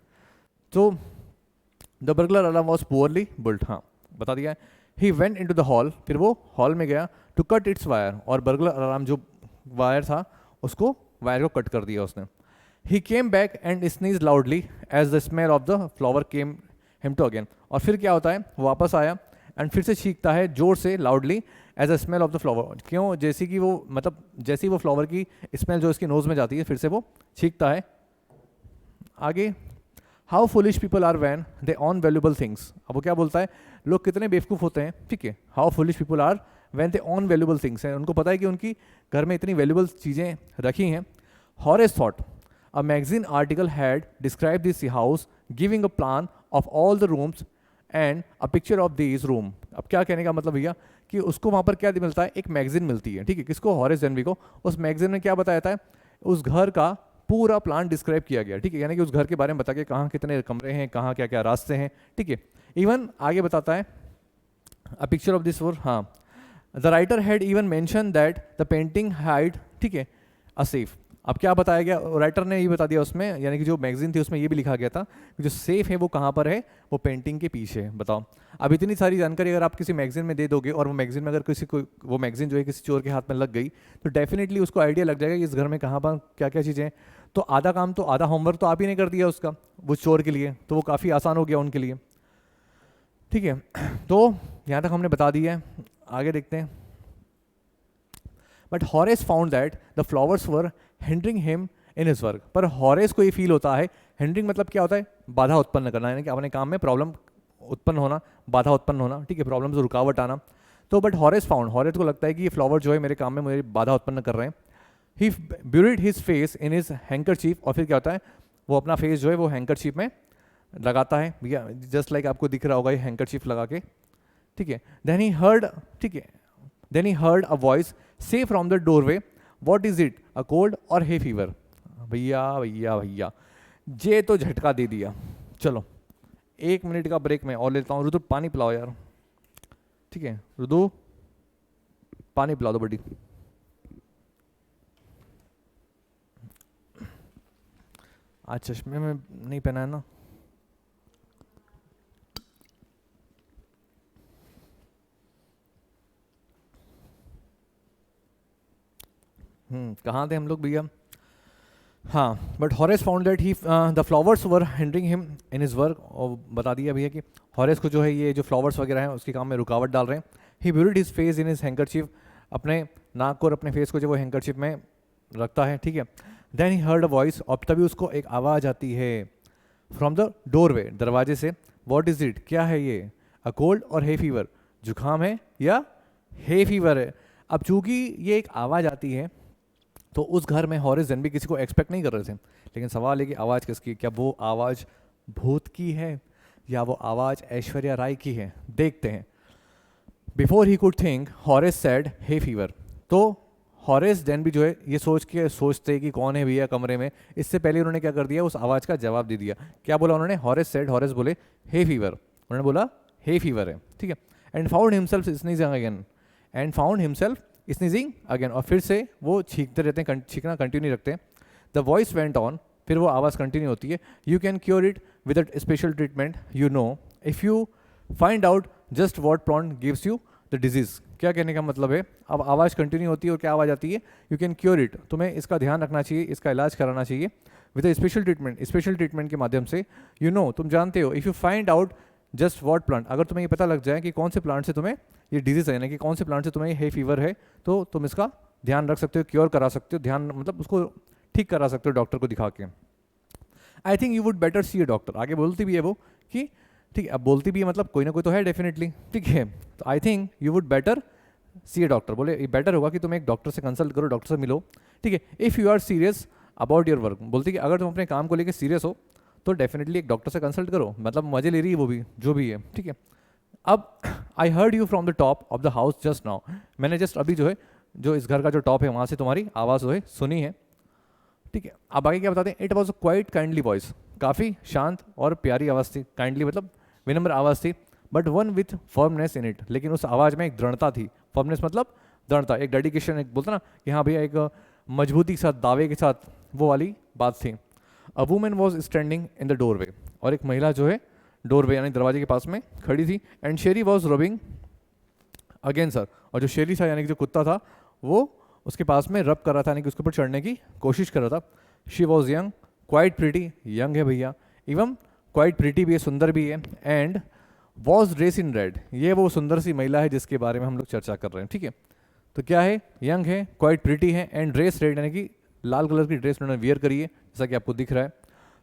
तो the burglar alarm was poorly built, हाँ बता दिया है। He went into the hall, फिर वो हॉल में गया टू कट इट्स वायर, और बर्गलर अलार्म जो वायर था उसको वायर को कट कर दिया उसने। He came back and sneeze loudly as the smell of the flower came him to again, और फिर क्या होता है, वो वापस आया एंड फिर से छींकता है जोर से loudly as a smell of the flower. क्यों? जैसे कि वो मतलब जैसे ही वो फ्लावर की स्मेल जो इसकी नोज में जाती है फिर से वो छींकता है। आगे, how foolish people are when they own valuable things. अब वो क्या बोलता है, लोग कितने बेवकूफ़ होते हैं। ठीक है, how foolish people are when they own valuable things है, उनको पता है कि उनकी घर में इतनी वैल्यूबल चीज़ें रखी हैं। Horace thought a magazine article had describe this house giving a plan of all the rooms and a picture of this room. अब क्या कहने का मतलब भैया कि उसको वहाँ पर क्या मिलता है, एक मैगजीन मिलती है। ठीक है, किसको? हॉरेस डेनबी को। उस मैगजीन में क्या बताया जाता है, उस घर का पूरा प्लान डिस्क्राइब किया गया। ठीक है, यानी कि उस घर के बारे में बता के कहाँ कितने कमरे हैं, कहाँ क्या क्या रास्ते हैं। ठीक है, इवन आगे बताता है a picture of this war, हाँ the writer had even mention that the painting hide, ठीक है, अ सेफ। अब क्या बताया गया, राइटर ने ये बता दिया उसमें, यानी कि जो मैगजीन थी उसमें ये भी लिखा गया था कि जो सेफ है वो कहाँ पर है, वो पेंटिंग के पीछे है। बताओ, अब इतनी सारी जानकारी अगर आप किसी मैगजीन में दे दोगे और वो मैगजीन में अगर किसी को वो मैगजीन जो है किसी चोर के हाथ में लग गई तो डेफिनेटली उसको आइडिया लग जाएगा कि इस घर में कहाँ पर क्या क्या चीज़ें हैं। तो आधा काम तो आधा होमवर्क तो आप ही ने कर दिया उसका, वो चोर के लिए, तो वो काफ़ी आसान हो गया उनके लिए। ठीक है, तो यहाँ तक हमने बता दिया है, आगे देखते हैं। But Horace found that the flowers were hindering him in his work. पर हॉरेस को ये फील होता है, हिंडरिंग मतलब क्या होता है, बाधा उत्पन्न करना, यानी कि अपने काम में प्रॉब्लम उत्पन्न होना, बाधा उत्पन्न होना। ठीक है, प्रॉब्लम से रुकावट आना। तो बट हॉरेस फाउंड, हॉरेस को लगता है कि ये फ्लावर जो है मेरे काम में मेरी बाधा उत्पन्न कर रहे हैं। He buried his face in his handkerchief, और फिर क्या होता है, वो अपना फेस जो है वो हैंकरचीफ में लगाता है भैया, जस्ट लाइक आपको दिख रहा होगा ये हैंकरचीफ लगा के। ठीक है, देन ही हर्ड, ठीक है, then he heard a voice से from the doorway, what is it, a cold or hay fever. भैया भैया भैया जे तो झटका दे दिया। चलो 1 मिनट का ब्रेक मैं और लेता हूँ। रुदु पानी पिलाओ यार। ठीक है, रुदु पानी पिला दो बड़ी। आज चश्मे में नहीं पहना है ना। कहाँ थे हम लोग भैया? हाँ, but Horace found that he the flowers were hindering him in his work, और बता दिया भैया कि हॉरेस को जो है ये जो फ्लावर्स वगैरह हैं उसके काम में रुकावट डाल रहे हैं। He buried his face in his handkerchief, अपने नाक को और अपने फेस को जो वो हैंकरचीफ में रखता है। ठीक है, then he heard a voice, और तभी उसको एक आवाज़ आती है फ्रॉम द डोरवे, दरवाजे से। व्हाट इज इट, क्या है ये, अ कोल्ड और हे फीवर, जुकाम है या हे फीवर है। अब चूंकि ये एक आवाज़ आती है तो उस घर में हॉरेस डेनबी किसी को एक्सपेक्ट नहीं कर रहे थे, लेकिन सवाल है कि आवाज़ किसकी, क्या वो आवाज़ भूत की है या वो आवाज़ ऐश्वर्या राय की है। देखते हैं। Before he could think Horace said hay fever, तो हॉरेस डेनबी जो है ये सोचते कि कौन है भैया कमरे में, इससे पहले उन्होंने क्या कर दिया, उस आवाज़ का जवाब दे दिया। क्या बोला उन्होंने, हॉरेस सेड, हॉरेस बोले हे फीवर, उन्होंने बोला हे फीवर है। ठीक है, and found himself sneezing again, and found himself sneezing again, और फिर से वो छींकते रहते हैं, छींकना कंटिन्यू रखते हैं। द वॉइस वेंट ऑन, फिर वो आवाज़ कंटिन्यू होती है। You can cure it with a special treatment, you know, if you find out just what plant gives you the disease. क्या कहने का मतलब है, अब आवाज़ कंटिन्यू होती है और क्या आवाज़ आती है, यू कैन क्योर इट, तुम्हें इसका ध्यान रखना चाहिए, इसका इलाज कराना चाहिए with special treatment, special treatment के माध्यम से। तुम जानते हो, if you find out just what plant, अगर तुम्हें ये पता लग जाए कि कौन से प्लांट से तुम्हें ये डिजीज़ है, यानी कि कौन से प्लांट से तुम्हें हे फीवर है, तो तुम इसका ध्यान रख सकते हो, क्योर करा सकते हो, ध्यान मतलब उसको ठीक करा सकते हो डॉक्टर को दिखा के। I think you would better C A doctor, आगे बोलती भी है वो कि ठीक है, अब बोलती भी है मतलब कोई ना कोई तो है डेफिनेटली, ठीक है। तो I think you would better C A doctor, बोले ये बेटर होगा कि तुम एक डॉक्टर से कंसल्ट करो, डॉक्टर से मिलो, ठीक है। If you are serious about your work, बोलती कि अगर तुम अपने काम को लेकर सीरियस हो तो डेफिनेटली एक डॉक्टर से कंसल्ट करो, मतलब मजे ले रही है वो भी, जो भी है, ठीक है। अब I heard you from the top of the house just now, मैंने जस्ट अभी जो है, जो इस घर का जो टॉप है वहाँ से तुम्हारी आवाज़ जो है सुनी है, ठीक है। अब आगे क्या बताते हैं, it was a quite kindly voice, काफ़ी शांत और प्यारी आवाज़ थी, काइंडली मतलब विनम्र आवाज़ थी, but one with firmness in it, लेकिन उस आवाज़ में एक दृढ़ता थी, फर्मनेस मतलब दृढ़ता, एक डेडिकेशन, एक बोलता ना कि हाँ भैया एक मजबूती के साथ, दावे के साथ, वो वाली बात थी। A woman was standing in the doorway, और एक महिला जो है डोरवे यानी दरवाजे के पास में खड़ी थी, and Sheri was rubbing again sir, और जो शेरी था यानी कि जो कुत्ता था वो उसके पास में रब कर रहा था, यानी कि उसके ऊपर चढ़ने की कोशिश कर रहा था। She was young, quite pretty, young है भैया, एवं क्वाइट प्रिटी भी है, सुंदर भी है, and was dress in red, ये वो सुंदर सी महिला है जिसके बारे में हम लोग चर्चा कर रहे हैं, ठीक है। तो क्या है, यंग है, क्वाइट प्रिटी है, एंड ड्रेस रेड यानी कि लाल कलर की ड्रेस उन्होंने वियर करी है, जैसा कि आपको दिख रहा है।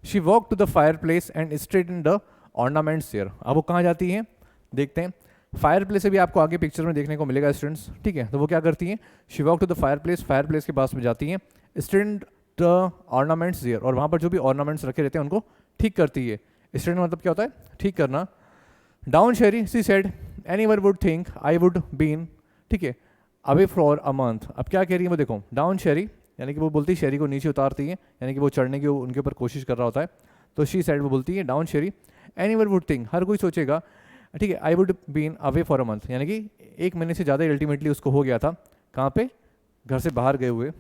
She walk to the fireplace and straight in the ornaments here, अब वो कहाँ जाती हैं, देखते हैं। फायर प्लेस से भी आपको आगे पिक्चर में देखने को मिलेगा स्टूडेंट्स, ठीक है। तो वो क्या करती हैं, she walk to the fireplace के पास में जाती हैं, स्ट्रेट द ऑर्नामेंट्स हियर, और वहाँ पर जो भी ऑर्नामेंट्स रखे रहते हैं उनको ठीक करती है। स्ट्रेट मतलब क्या होता है, ठीक करना। Down Sherry she said, anyone would think I would been, ठीक है, अवे फॉर अ मंथ। अब क्या कह रही है वो देखो, डाउन शेरी यानी कि वो बोलती है शेरी को नीचे उतारती है, यानी कि वो चढ़ने की उनके ऊपर कोशिश कर रहा होता है, तो शी साइड वो बोलती है down Sheri, anyone would think, हर कोई सोचेगा, ठीक है, I would been away for a month, यानी कि 1 महीने से ज़्यादा अल्टीमेटली उसको हो गया था, कहाँ पे, घर से बाहर गए हुए।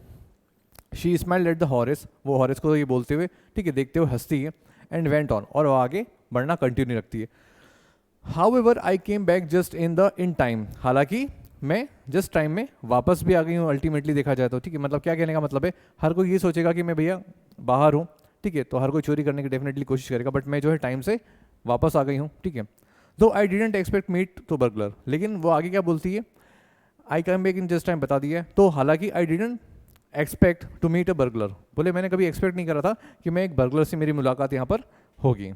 She smiled at the Horace, वो हॉरेस को ये बोलते हुए, ठीक है, देखते हुए हंसती है, एंड वेंट ऑन, और वो आगे बढ़ना कंटिन्यू रखती है। However I came back just in time, हालांकि मैं जस्ट टाइम में वापस भी आ गई हूँ अल्टीमेटली देखा जाए तो, ठीक है। मतलब क्या कहने का मतलब है, हर कोई ये सोचेगा कि मैं भैया बाहर हूँ, ठीक है, तो हर कोई चोरी करने की डेफिनेटली कोशिश करेगा, बट मैं जो है टाइम से वापस आ गई हूँ, ठीक है। Though I didn't expect meet to burglar, लेकिन वो आगे क्या बोलती है, I come back in just time बता दिया है, तो हालांकि I didn't expect to meet a burglar, बोले मैंने कभी एक्सपेक्ट नहीं करा था कि मैं एक बर्गलर से मेरी मुलाकात यहाँ पर होगी।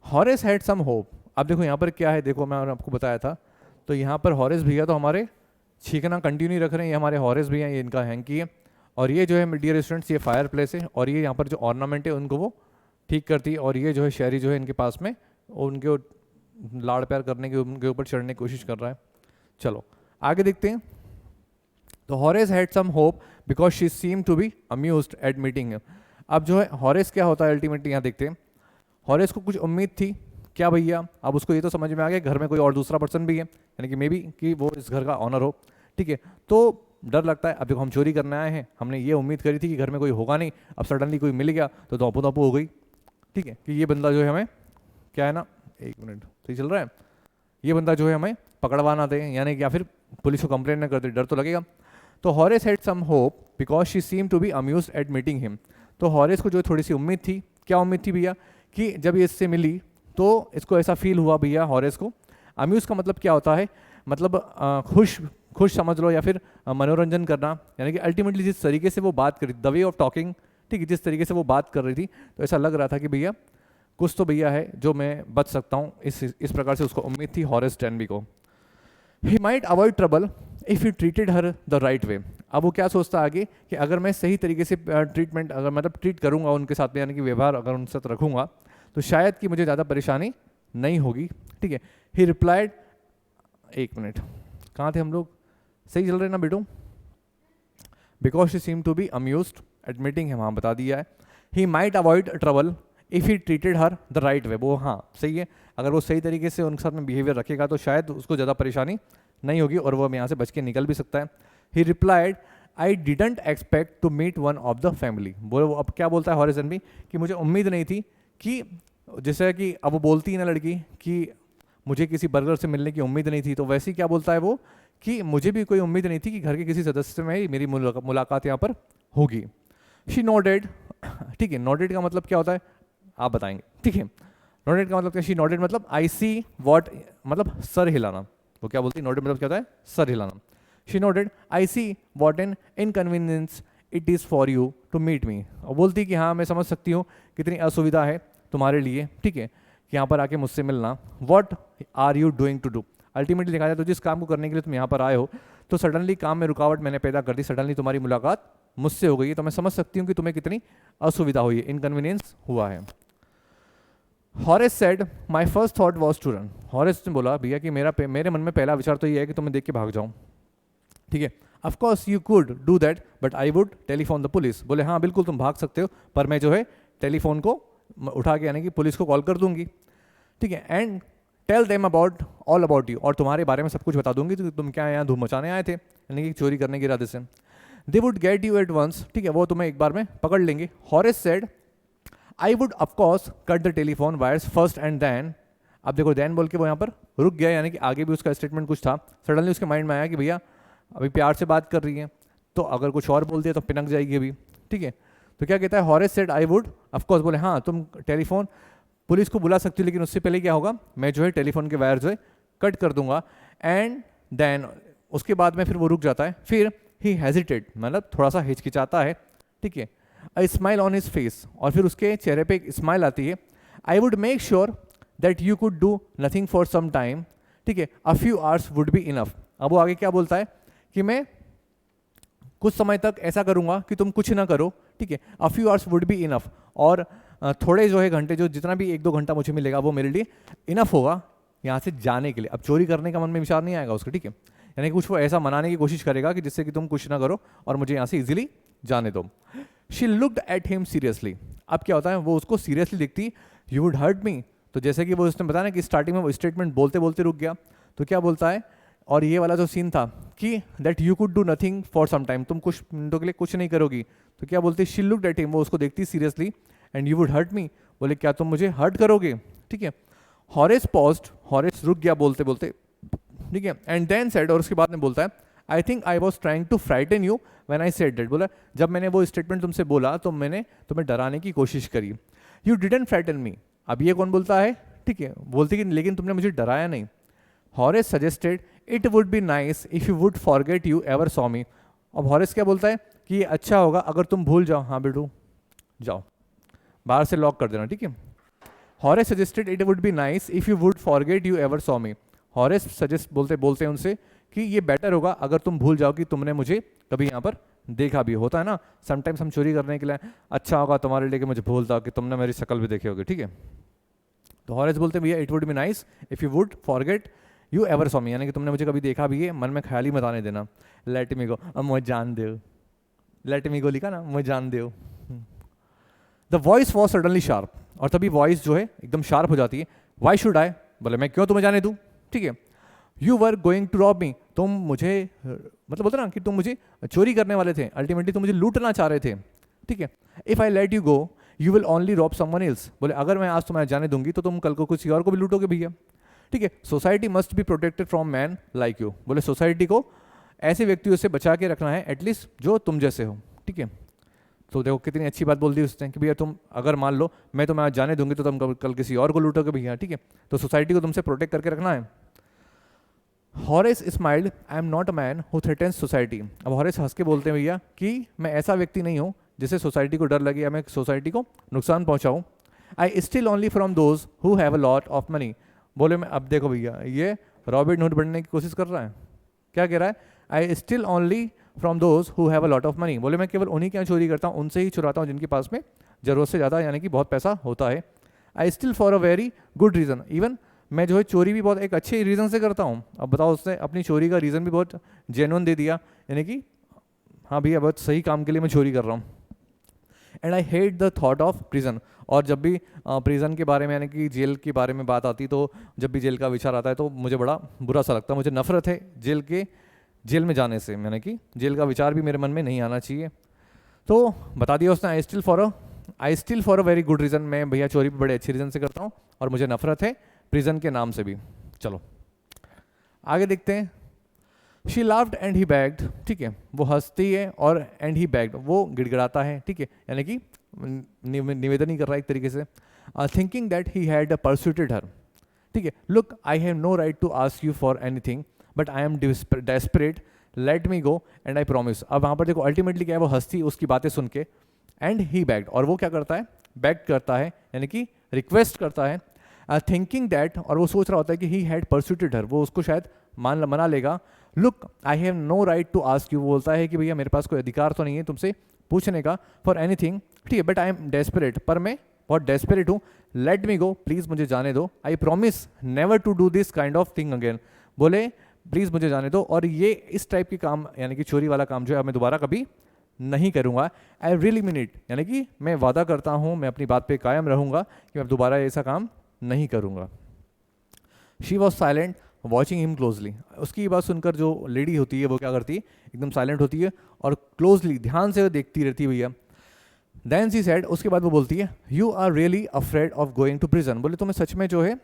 हॉरेस हैड सम होप, अब देखो यहाँ पर क्या है, देखो मैं आपको बताया था, तो यहाँ पर हॉरेस भैया तो हमारे छींकना कंटिन्यू रख रहे हैं, ये हमारे हॉरेस भैया, ये इनका हैंकी है, और ये जो है डियर स्टूडेंट्स ये फायर प्लेस है, और ये यहाँ पर जो ऑर्नामेंट है उनको वो ठीक करती है, और ये जो है शहरी जो है इनके पास में उनके लाड़ प्यार करने के, उनके ऊपर चढ़ने की कोशिश कर रहा है। चलो आगे देखते हैं। तो Horace had some hope because she seem to be amused at meeting him. अब जो है हॉरेस क्या होता है अल्टीमेटली यहाँ देखते हैं, हॉरेस को कुछ उम्मीद थी, क्या भैया, अब उसको ये तो समझ में आ गया घर में कोई और दूसरा पर्सन भी है, यानी कि मे बी कि वो इस घर का ऑनर हो, ठीक है। तो डर लगता है, अब देखो हम चोरी करने आए हैं, हमने ये उम्मीद करी थी कि घर में कोई होगा नहीं, अब सडनली कोई मिल गया तो दौपू दौपू हो गई, ठीक है, कि ये बंदा जो है हमें क्या है ना, 1 मिनट सही चल रहा है, ये बंदा जो है हमें पकड़वाना दे, यानी कि या फिर पुलिस को कंप्लेंट न कर दे, डर तो लगेगा। तो Horace had some hope because she seem to be amused at meeting him. तो हॉरेस को जो थोड़ी सी उम्मीद थी, क्या उम्मीद थी भैया, कि जब ये इससे मिली तो इसको ऐसा फील हुआ भैया हॉरेस को, अम्यूज का मतलब क्या होता है, मतलब खुश समझ लो, या फिर मनोरंजन करना, यानी कि अल्टीमेटली जिस तरीके से वो बात करी, द वे ऑफ टॉकिंग, ठीक है, जिस तरीके से वो बात कर रही थी, तो ऐसा लग रहा था कि भैया कुछ तो भैया है जो मैं बच सकता हूँ, इस प्रकार से उसको उम्मीद थी हॉरेस डेनबी को। ही might avoid trouble if you treated her the right वे। अब वो क्या सोचता आगे कि अगर मैं सही तरीके से ट्रीटमेंट अगर मतलब ट्रीट करूँगा उनके साथ में, यानी कि व्यवहार अगर उनके साथ रखूँगा, तो शायद कि मुझे ज़्यादा परेशानी नहीं होगी, ठीक है। ही रिप्लाइड, 1 मिनट कहाँ थे हम लोग, सही चल रहे ना बेटू, because she seem to be amused at meeting him, हाँ बता दिया है। He might avoid trouble if he treated her the right way, वो हाँ सही है, अगर वो सही तरीके से उनके साथ में बिहेवियर रखेगा तो शायद उसको ज़्यादा परेशानी नहीं होगी और वो यहाँ से बच के निकल भी सकता है। He replied, I didn't expect to meet one of the family. बोले वो अब क्या बोलता है हॉरिजन भी, कि मुझे उम्मीद नहीं थी कि, जैसे कि अब वो बोलती है ना लड़की कि मुझे किसी बर्गर से मिलने की उम्मीद नहीं थी, तो वैसे ही क्या बोलता है वो कि मुझे भी कोई उम्मीद नहीं थी कि घर के किसी सदस्य से मेरी मुलाकात यहाँ पर होगी। शी नोडेड, ठीक है, नोडेड का मतलब क्या होता है आप बताएंगे, ठीक है। नोडेड का मतलब क्या, शी नोडेड मतलब आई सी वॉट, मतलब सर हिलाना। वो क्या बोलती है, नोडेड मतलब क्या होता है, सर हिलाना। She nodded I see what an inconvenience it is for you to meet me. और बोलती कि हाँ मैं समझ सकती हूँ कितनी असुविधा है तुम्हारे लिए, ठीक है, कि यहाँ पर आके मुझसे मिलना। What are you doing to do, ultimately देखा जाए तो जिस काम को करने के लिए तुम यहाँ पर आए हो, तो सडनली काम में रुकावट मैंने पैदा कर दी, सडनली तुम्हारी मुलाकात मुझसे हो गई है, तो मैं समझ सकती हूँ कि तुम्हें कितनी असुविधा हुई है, इनकन्वीनियंस हुआ है। Horace said my first thought was to run. Horace ने बोला भैया कि मेरे मन में पहला विचार तो ये है कि तुम्हें देख के भाग जाऊँ, ठीक है। Of course you could do that but I would telephone the police. बोले हाँ बिल्कुल तुम भाग सकते हो, पर मैं जो है टेलीफोन को उठा के यानी कि पुलिस को कॉल कर दूंगी, ठीक है। And tell them about all about you, और तुम्हारे बारे में सब कुछ बता दूंगी, तो तुम क्या यहाँ धूम मचाने आए थे, यानी कि चोरी करने के इरादे से। They would get you at once, ठीक है, वो तुम्हें एक बार में पकड़ लेंगे। Horace said I would of course cut the telephone wires first and then. अब देखो देन बोल के वो यहाँ पर रुक गया, यानी कि आगे भी उसका स्टेटमेंट कुछ था। सडनली उसके माइंड में आया कि भैया अभी प्यार से बात कर रही है, तो अगर कुछ और बोल दिया तो पिनक जाएगी अभी, ठीक है। तो क्या कहता है, Horace said I would of course, बोले हाँ तुम टेलीफोन पुलिस को बुला सकती हो, लेकिन उससे पहले क्या होगा, मैं जो है टेलीफोन के वायर जो है कट कर दूंगा। एंड देन उसके बाद में फिर वो रुक जाता है, फिर ही हेजिटेड मतलब थोड़ा सा हिचकिचाता है, ठीक है। A smile on his face, और फिर उसके चेहरे पे एक स्माइल आती है। I would make sure that you could do nothing for some time, ठीक है, a few hours would be enough. अब वो आगे क्या बोलता है कि मैं कुछ समय तक ऐसा करूंगा कि तुम कुछ ना करो, ठीक है, a few hours would be enough, और थोड़े जो है घंटे, जो जितना भी 1-2 घंटा मुझे मिलेगा वो मेरे लिए इनफ होगा यहाँ से जाने के लिए। अब चोरी करने का मन में विचार नहीं आएगा उसका, ठीक है, यानी कि कुछ वो ऐसा मनाने की कोशिश करेगा कि जिससे कि तुम कुछ ना करो और मुझे यहाँ से इजीली जाने दो। She looked at him seriously. अब क्या होता है, वो उसको सीरियसली दिखती, यू वुड हर्ट मी। तो जैसे कि वो उसने बताया ना कि स्टार्टिंग में वो स्टेटमेंट बोलते बोलते रुक गया, तो क्या बोलता है, और ये वाला जो सीन था कि that you could do nothing for some time, तुम कुछ मिनटों के लिए कुछ नहीं करोगी, तो क्या बोलती, शी लुक्ड एट हिम, वो उसको देखती seriously, and you would hurt me, बोले क्या तुम मुझे हर्ट करोगे, ठीक है। हॉरेस पॉज्ड, हॉरेस रुक गया बोलते बोलते, ठीक है। एंड देन सेड, और उसके बाद में बोलता है, I think I was trying to frighten you when I said that. बोला जब मैंने वो स्टेटमेंट तुमसे बोला तो मैंने तुम्हें डराने की कोशिश करी। यू डिडंट फ्राइटन मी, अब ये कौन बोलता है, ठीक है, बोलती कि लेकिन तुमने मुझे डराया नहीं। Horace suggested it would be nice if you would forget you ever saw me. अब हॉरेस क्या बोलता है कि ये अच्छा होगा अगर तुम भूल जाओ, हाँ बेटू जाओ, बाहर से लॉक कर देना, ठीक है। Horace suggested it would be nice if you would forget you ever saw me. Horace suggest बोलते हैं उनसे कि ये बेटर होगा अगर तुम भूल जाओ कि तुमने मुझे कभी यहाँ पर देखा भी। होता है ना समटाइम्स हम चोरी करने के लिए, अच्छा होगा तुम्हारे लिए कि मुझे भूल जाओ कि तुमने मेरी शक्ल भी देखी होगी, ठीक है। तो हॉरेस बोलते हैं भैया it would be nice if you would forget you ever saw me, यानी कि तुमने मुझे कभी देखा भी है, मन में ख्याल ही मत आने देना। लेट मी गो, अब मुझे जान दो, लेट मी गो लिखा ना, मुझे जान दो। The voice was suddenly sharp, और तभी वॉइस जो है एकदम शार्प हो जाती है। वाई शुड आई, बोले मैं क्यों तुम्हें जाने दूँ, ठीक है। You were going to rob me, तुम मुझे मतलब बोलते ना कि तुम मुझे चोरी करने वाले थे, अल्टीमेटली तुम मुझे लूटना चाह रहे थे, ठीक है। If I let you go you will only rob someone else, बोले अगर मैं आज तुम्हें जाने दूंगी तो तुम कल को किसी और को भी लूटोगे भैया, ठीक है। Society must be protected from man like you, बोले सोसाइटी को ऐसे व्यक्तियों से बचा के रखना है एटलीस्ट जो तुम जैसे हो, ठीक है। तो देखो कितनी अच्छी बात बोल दी उसने कि भैया तुम अगर मान लो मैं तुम्हें आज जाने दूंगी तो तुम कल किसी और को लूटोगे भैया, ठीक है। तो सोसाइटी को तुमसे प्रोटेक्ट करके रखना है। Horace smiled, I am not a man who threatens society. अब हॉरेस हंस के बोलते हैं भैया कि मैं ऐसा व्यक्ति नहीं हूँ जिसे सोसाइटी को डर लगे या मैं सोसाइटी को नुकसान पहुँचाऊँ। I still only from those who have a lot of money, बोले मैं अब देखो भैया ये रॉबिन हुड बनने की कोशिश कर रहा है, क्या कह रहा है, आई still only from those who have a lot of money, बोले मैं केवल उन्हीं के यहाँ चोरी करता हूँ, उनसे ही चुराता हूँ जिनके पास में ज़रूरत से ज़्यादा यानी कि बहुत पैसा होता है। I still for a very good reason, even मैं जो है चोरी भी बहुत एक अच्छे रीज़न से करता हूँ। अब बताओ उसने अपनी चोरी का रीज़न भी बहुत जेन्युइन दे दिया, यानी कि हाँ भैया बहुत सही काम के लिए मैं चोरी कर रहा हूँ। And I hate the thought of prison, और जब भी प्रिजन के बारे में यानी कि जेल के बारे में बात आती तो जब भी जेल का विचार आता है तो मुझे बड़ा बुरा सा लगता है, मुझे नफरत है जेल में जाने से, यानी कि जेल का विचार भी मेरे मन में नहीं आना चाहिए। तो बता दिया उसने I still for a very good reason, मैं भैया चोरी भी बड़े अच्छे रीज़न से करता हूँ और मुझे नफरत है प्रिजन के नाम से भी। चलो आगे देखते हैं। She laughed and he bagged, ठीक है, वो हंसती है और एंड ही बैग्ड, वो गिड़गिड़ाता है, ठीक है, यानी कि निवेदन ही कर रहा है एक तरीके से। Thinking that he had pursued her, ठीक है, look I have no right to ask you for anything but I am desperate, let me go and I promise. अब वहाँ पर देखो अल्टीमेटली क्या है, वो हंसती उसकी बातें सुन के, एंड ही बैग्ड, और वो क्या करता है, बैग करता है, यानी कि रिक्वेस्ट करता है। थिंकिंग दैट, और वो सोच रहा होता है कि ही हैड परस्यूटेड हर, वो उसको शायद मना लेगा। Look I have no right to ask you, बोलता है कि भैया मेरे पास कोई अधिकार तो नहीं है तुमसे पूछने का, फॉर एनीथिंग, ठीक है, बट आई एम डेस्परेट, पर मैं बहुत डेस्परेट हूँ, लेट मी गो, प्लीज़ मुझे जाने दो, I promise never to do this kind of thing again, बोले प्लीज़ मुझे जाने दो, और ये इस टाइप की काम यानी कि चोरी वाला काम जो है मैं दोबारा कभी नहीं करूँगा। आई रियली मीन इट, यानी कि मैं वादा करता हूँ, मैं अपनी बात पे कायम रहूँगा कि मैं दोबारा ऐसा काम नहीं करूँगा। She was silent watching him closely, उसकी बात सुनकर जो लेडी होती है वो क्या करती है, एकदम साइलेंट होती है और क्लोजली ध्यान से देखती रहती है भैया। देन शी सेड, उसके बाद वो बोलती है, you are really afraid of going to prison, बोले तुम्हें सच में जो है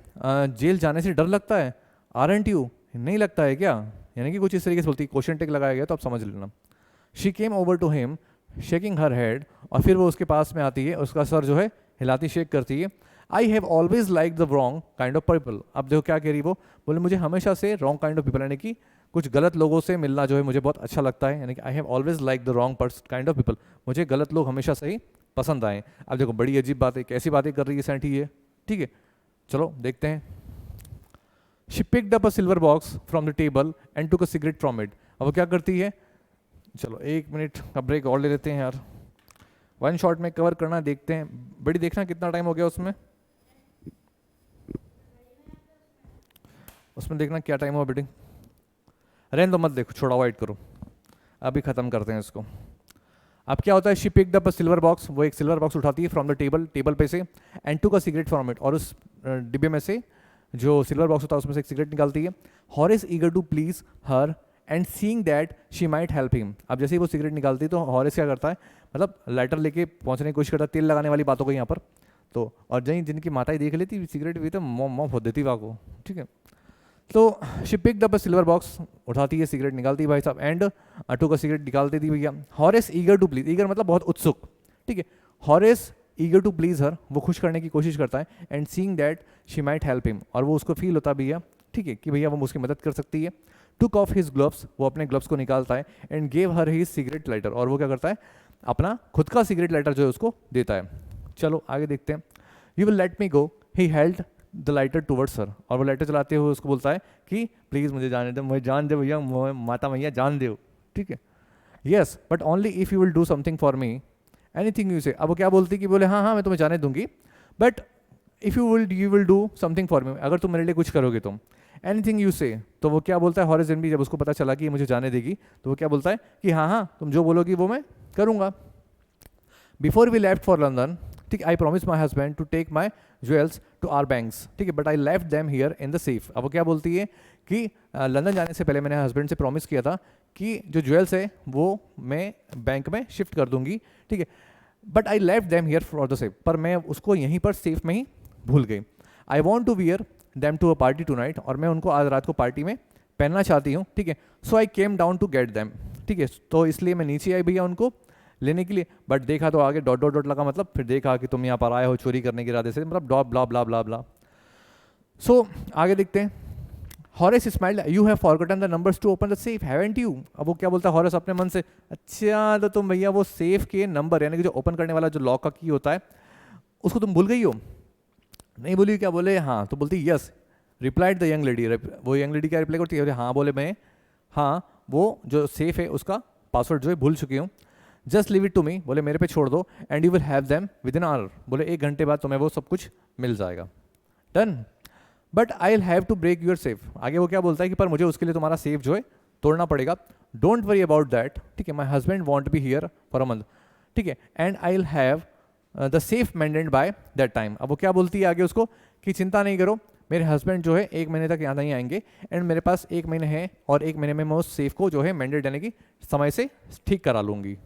जेल जाने से डर लगता है, आरंट यू, नहीं लगता है क्या, यानी कि कुछ इस तरीके से बोलती है, क्वेश्चन टेक लगाया गया तो आप समझ लेना। She came over to him shaking her head, और फिर वो उसके पास में आती है, उसका सर जो है हिलाती शेक करती है। I have always like the wrong kind of people, अब देखो क्या कह रही वो, बोले मुझे हमेशा से रॉन्ग काइंड ऑफ पीपल, यानी कि कुछ गलत लोगों से मिलना जो है मुझे बहुत अच्छा लगता है, यानी कि I have always like the wrong kind of people, मुझे गलत लोग हमेशा से ही पसंद आए। अब देखो बड़ी अजीब बात है, कैसी बातें कर रही है सैंटी ये, ठीक है, चलो देखते हैं। She picked up a silver box from the table and took a cigarette from it, अब वो क्या करती है, चलो 1 मिनट का ब्रेक और ले लेते हैं यार, वन शॉट में कवर करना देखते हैं। बड़ी देखना कितना टाइम हो गया उसमें, उसमें देखना क्या टाइम हुआ बेटी, रहने दो मत देखो, छोड़ा अवॉइड करो, अभी खत्म करते हैं इसको। अब क्या होता है, she picked up a silver box, वो एक सिल्वर बॉक्स उठाती है फ्रॉम द टेबल, टेबल पे से, and took a cigarette from it, और उस डिब्बे में से जो सिल्वर बॉक्स होता है उसमें से एक सिगरेट निकालती है। Horace eager to please her and seeing that she might help him, अब जैसे ही वो सिगरेट निकालती है तो हॉरेस क्या करता है, मतलब लाइटर लेके पहुंचने की कोशिश करता है, तेल लगाने वाली बात हो गई यहाँ पर तो, और जिनकी माता ही देख लेती सिगरेट भी तो मोम हो देती वहाँ को, ठीक है। तो she picked up a silver box, उठाती है सिगरेट निकालती है भाई साहब, एंड टुक अ सिगरेट निकालती थी भैया। Horace eager to please, eager मतलब बहुत उत्सुक, ठीक है, Horace eager to please her, वो खुश करने की कोशिश करता है, and seeing that she might help him, और वो उसको फील होता है भैया, ठीक है, कि भैया वो उसकी मदद कर सकती है। टुक ऑफ हिज ग्लव्स, वो अपने ग्लव्स को निकालता है, and gave her his cigarette lighter, और वो क्या करता है, अपना खुद का सिगरेट लाइटर जो है उसको देता है। चलो आगे देखते हैं। You will let me go, he held the lighter towards her, और वो लाइटर चलाते हुए उसको बोलता है कि प्लीज़ मुझे जाने दो, मुझे जान दे भैया, माता मैया जान दो, ठीक है। Yes but only if you will do something for me, anything you से, अब वो क्या बोलती कि बोले हाँ हाँ मैं तुम्हें जाने दूंगी, but if you will do something for me, अगर तुम मेरे लिए कुछ करोगे तुम, एनीथिंग यू से, तो वो क्या बोलता है हॉरेस एनबी, जब उसको पता चला कि ये मुझे जाने देगी तो वो क्या बोलता है कि हाँ हाँ तुम जो बोलोगी वो मैं करूँगा। Before we left for London, ठीक, I promise my husband to take my jewels to our banks, ठीक है, but I left them here in the safe. अब वो क्या बोलती है कि लंदन जाने से पहले मैंने हस्बैंड से प्रॉमिस किया था कि जो ज्वेल्स है वो मैं बैंक में शिफ्ट कर दूंगी, ठीक है, but I left them here for the safe, पर मैं उसको यहीं पर सेफ में ही भूल गई। I want to wear them to a party tonight, और मैं उनको आज रात को पार्टी में पहनना चाहती हूँ, ठीक है। So I came down to get them, ठीक है, तो इसलिए मैं नीचे आई भैया उनको लेने के लिए, बट देखा तो आगे डॉट डॉट डॉट लगा, मतलब फिर देखा कि तुम यहाँ पर आए हो चोरी करने के इरादे से, मतलब डॉट ब्ला ब्ला ब्ला ब्ला। सो आगे देखते हैं। Horace smiled, you have forgotten the numbers to open the safe haven't you, अब वो क्या बोलता है हॉरेस अपने मन से, अच्छा तो तुम भैया वो सेफ के नंबर यानी कि जो ओपन करने वाला जो लॉक का की होता है उसको तुम भूल गई हो, नहीं बोली क्या, बोले हाँ, तो बोलती yes, replied the young lady, वो यंग लेडी क्या रिप्लाई करती है, हाँ बोले मैं, हाँ वो जो सेफ है उसका पासवर्ड जो है भूल चुकी हूँ, just leave it to me, बोले मेरे पे छोड़ दो, and you will have them within hour, बोले 1 घंटे बाद तुम्हें वो सब कुछ मिल जाएगा, done, but I will have to break your safe, आगे वो क्या बोलता है कि पर मुझे उसके लिए तुम्हारा सेफ जो है तोड़ना पड़ेगा, डोंट वरी अबाउट दैट, ठीक है, my husband want be here for a month, ठीक है, and I will have the safe maintain by that time. अब वो क्या बोलती है आगे उसको कि चिंता नहीं करो, मेरे हस्बैंड जो है 1 महीने तक यहाँ नहीं आएंगे, एंड मेरे पास 1 महीने है, और 1 महीने में मैं उस सेफ को जो है मेंटेन यानी कि समय से ठीक करा लूँगी।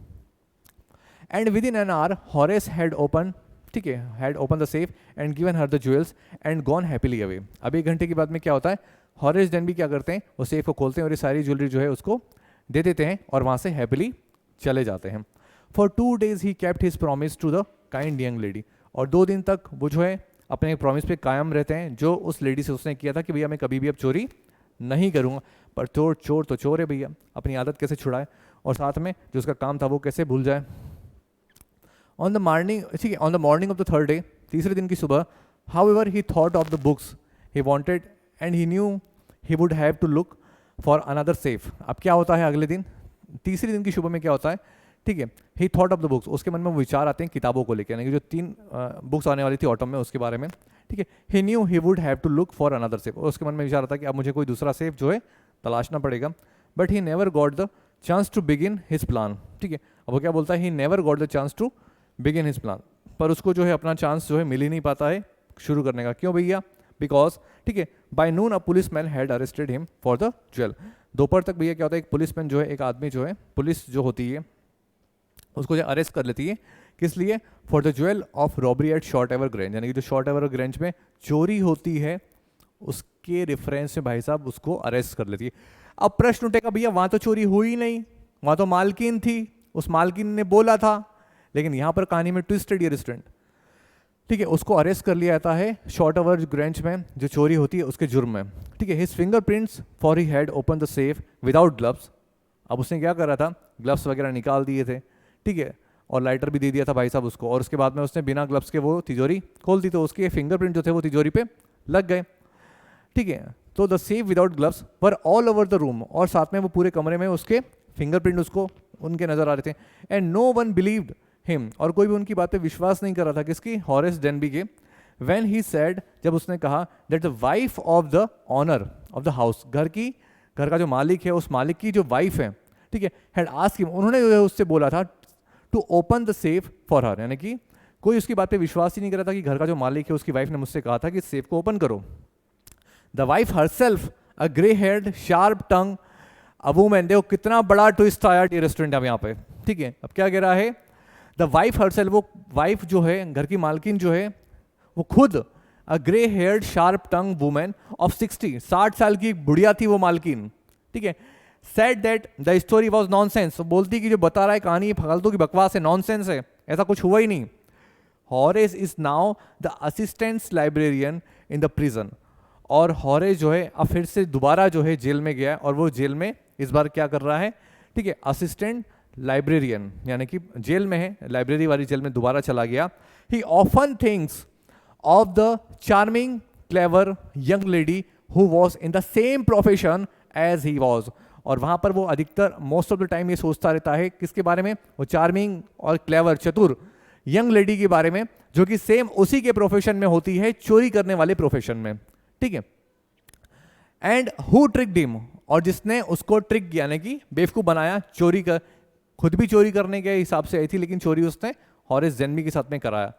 And with in an hour Horace had open, ठीक है, had open the safe and given her the jewels and gone happily away. अब 1 घंटे के बाद में क्या होता है, हॉरेस डेनबी क्या करते हैं, वो सेफ को खोलते हैं और ये सारी ज्वेलरी जो है उसको दे देते हैं और वहाँ से हैप्पीली चले जाते हैं। For 2 days he kept his promise to the kind young lady, और 2 दिन तक वो जो है अपने प्रॉमिस पे कायम रहते हैं जो उस लेडी से उसने किया था कि भैया मैं कभी भी अब चोरी नहीं करूँगा। पर चोर तो चोर है भैया, अपनी आदत कैसे छुड़ाए और साथ में जो उसका काम था वो कैसे भूल जाए। ऑन द मॉर्निंग, ठीक है, on the morning of the 3rd day, तीसरे दिन की सुबह, however he thought of the books he wanted and he knew he would have to look for another safe. अब क्या होता है अगले दिन, तीसरे दिन की सुबह में क्या होता है, ठीक है, ही थॉट ऑफ द बुक्स, उसके मन में विचार आते हैं किताबों को लेकर, यानी कि जो 3 बुक्स आने वाली थी ऑटम में उसके बारे में, ठीक है। He knew he would have to look for another safe, उसके मन में विचार आता है कि अब मुझे कोई दूसरा सेफ जो है तलाशना पड़ेगा। But he never got the chance to begin his plan, ठीक है। अब वो क्या बोलता है, he never got the chance to begin his plan, पर उसको जो है अपना चांस जो है मिल ही नहीं पाता है शुरू करने का। क्यों भैया, बिकॉज, ठीक है, by noon a police man had arrested him for the jewel. दोपहर तक भैया क्या होता है, एक पुलिसमैन जो है, एक आदमी जो है, पुलिस जो होती है उसको जो अरेस्ट कर लेती है, किस लिए, for the jewel of robbery at short ever grange, यानी कि जो शॉर्ट एवर ग्रेंज में चोरी होती है उसके रेफरेंस में भाई साहब उसको अरेस्ट कर लेती है। अब प्रश्न उठेगा भैया वहां तो चोरी हुई नहीं, वहां तो मालकिन थी, उस मालकिन ने बोला था, लेकिन यहां पर कहानी में ट्विस्ट है डियर स्टूडेंट, ठीक है। उसको अरेस्ट कर लिया जाता है शॉर्ट एवर ग्रेंज में जो चोरी होती है उसके जुर्म में, ठीक है। His fingerprints for he had open the safe without gloves, अब उसने क्या करा था, ग्लव्स वगैरह निकाल दिए थे, ठीक है, और लाइटर भी दे दिया था भाई साहब उसको, और उसके बाद में उसने बिना ग्लव्स के वो तिजोरी खोल दी, तो उसके फिंगरप्रिंट जो थे वो तिजोरी पे लग गए, ठीक है। तो the safe without gloves were all over the room, और साथ में वो पूरे कमरे में उसके फिंगरप्रिंट उसको उनके नजर आ रहे थे। And no one believed him, और कोई भी उनकी बात पे विश्वास नहीं कर रहा था, किसकी, हॉरेस डेनबी के। व्हेन ही सेड, जब उसने कहा, that the wife of the owner of the house, घर का जो मालिक है उस मालिक की जो वाइफ है, ठीक है, हैड आस्क्ड हिम, उन्होंने जो है उससे बोला था to open the safe for her, यानी कि कोई उसकी बात पे विश्वास ही नहीं कर रहा था कि घर का जो मालिक है उसकी वाइफ ने मुझसे कहा था कि सेफ को ओपन करो। The wife herself a grey haired sharp tongue a woman, देखो कितना बड़ा ट्विस्ट आया डियर स्टूडेंट अब यहाँ पे, ठीक है। अब क्या कह रहा है, द वाइफ हरसेल्फ, वो वाइफ जो है घर की मालकिन जो है वो खुद a grey haired sharp tongue woman of 60 साल की एक बुढ़िया थी वो मालकिन, ठीक है। Said that the story was nonsense, बोलती कि जो बता रहा है कहानी फालतू की बकवास है, नॉनसेंस है, ऐसा कुछ हुआ ही नहीं। Horace is now the assistant librarian in the prison, और हॉरेस जो है अब फिर से दोबारा जो है जेल में गया, और वो जेल में इस बार क्या कर रहा है, ठीक है, असिस्टेंट लाइब्रेरियन, यानी कि जेल में है, लाइब्रेरी वाली जेल में दोबारा चला गया। He often thinks of the charming clever young lady who was in the same profession as he was, और वहां पर वो अधिकतर मोस्ट ऑफ द टाइम ये सोचता रहता है किसके बारे में, वो चार्मिंग और क्लेवर चतुर यंग लेडी के बारे में, जो कि सेम उसी के प्रोफेशन में होती है, चोरी करने वाले प्रोफेशन में, ठीक है। एंड हु ट्रिक्ड हिम, और जिसने उसको ट्रिक किया, यानी कि बेवकूफ बनाया, चोरी कर, खुद भी चोरी करने के हिसाब से आई थी, लेकिन चोरी उसने हॉरेस डेनबी के साथ में कराया,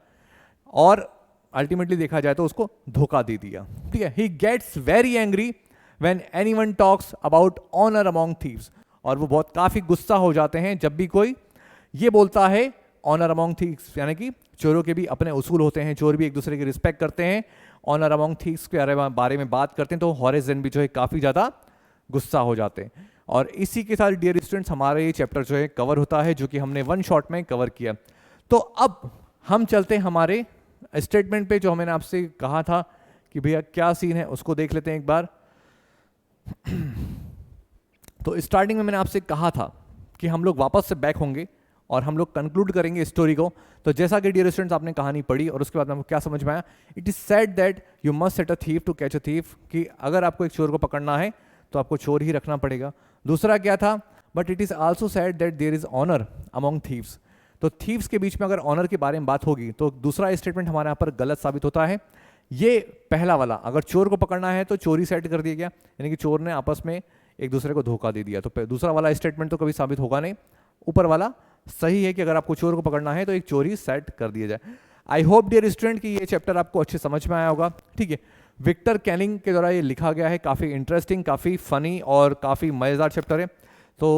और अल्टीमेटली देखा जाए तो उसको धोखा दे दिया, ठीक है। He gets very angry when anyone talks about honour among thieves, और वो बहुत काफी गुस्सा हो जाते हैं जब भी कोई ये बोलता है ऑनर अमॉन्ग थीव्स, यानी कि चोरों के भी अपने उसूल होते हैं, चोर भी एक दूसरे की रिस्पेक्ट करते हैं, ऑनर अमॉन्ग थीव्स के बारे में बात करते हैं, तो हॉरेस डेनबी जो है काफी ज्यादा गुस्सा हो जाते हैं। और इसी के साथ डियर स्टूडेंट्स हमारा ये चैप्टर जो है कवर होता है, जो कि हमने 1 शॉट में कवर किया। तो अब हम चलते हैं हमारे स्टेटमेंट पे, जो मैंने आपसे कहा था कि भैया क्या सीन है उसको देख लेते हैं एक बार। तो स्टार्टिंग में मैंने आपसे कहा था कि हम लोग वापस से बैक होंगे और हम लोग कंक्लूड करेंगे स्टोरी को। तो जैसा कि डियर स्टूडेंट्स आपने कहानी पढ़ी और उसके बाद आपको क्या समझ में आया, it is said that you must set a thief to catch a thief, कि अगर आपको एक चोर को पकड़ना है तो आपको चोर ही रखना पड़ेगा। दूसरा क्या था, but it is also said that there is honour among thieves, तो थीव्स के बीच में अगर ऑनर के बारे में बात होगी तो दूसरा स्टेटमेंट हमारे यहाँ पर गलत साबित होता है। ये पहला वाला, अगर चोर को पकड़ना है तो चोरी सेट कर दिया गया, यानी कि चोर ने आपस में एक दूसरे को धोखा दे दिया, तो दूसरा वाला स्टेटमेंट तो कभी साबित होगा नहीं। ऊपर वाला सही है कि अगर आपको चोर को पकड़ना है तो एक चोरी सेट कर दिया जाए। आई होप डियर स्टूडेंट कि ये चैप्टर आपको अच्छे समझ में आया होगा, ठीक है। विक्टर कैनिंग के द्वारा ये लिखा गया है, काफ़ी इंटरेस्टिंग, काफ़ी फनी और काफ़ी मज़ेदार चैप्टर है। तो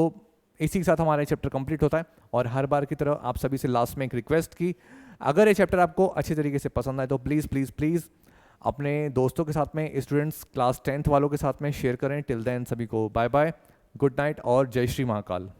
इसी के साथ हमारा चैप्टर कंप्लीट होता है, और हर बार की तरह आप सभी से लास्ट में एक रिक्वेस्ट की, अगर ये चैप्टर आपको अच्छे तरीके से पसंद आए तो प्लीज़ प्लीज़ प्लीज़ अपने दोस्तों के साथ में, स्टूडेंट्स क्लास 10th वालों के साथ में शेयर करें। टिल देन सभी को बाय बाय, गुड नाइट और जय श्री महाकाल।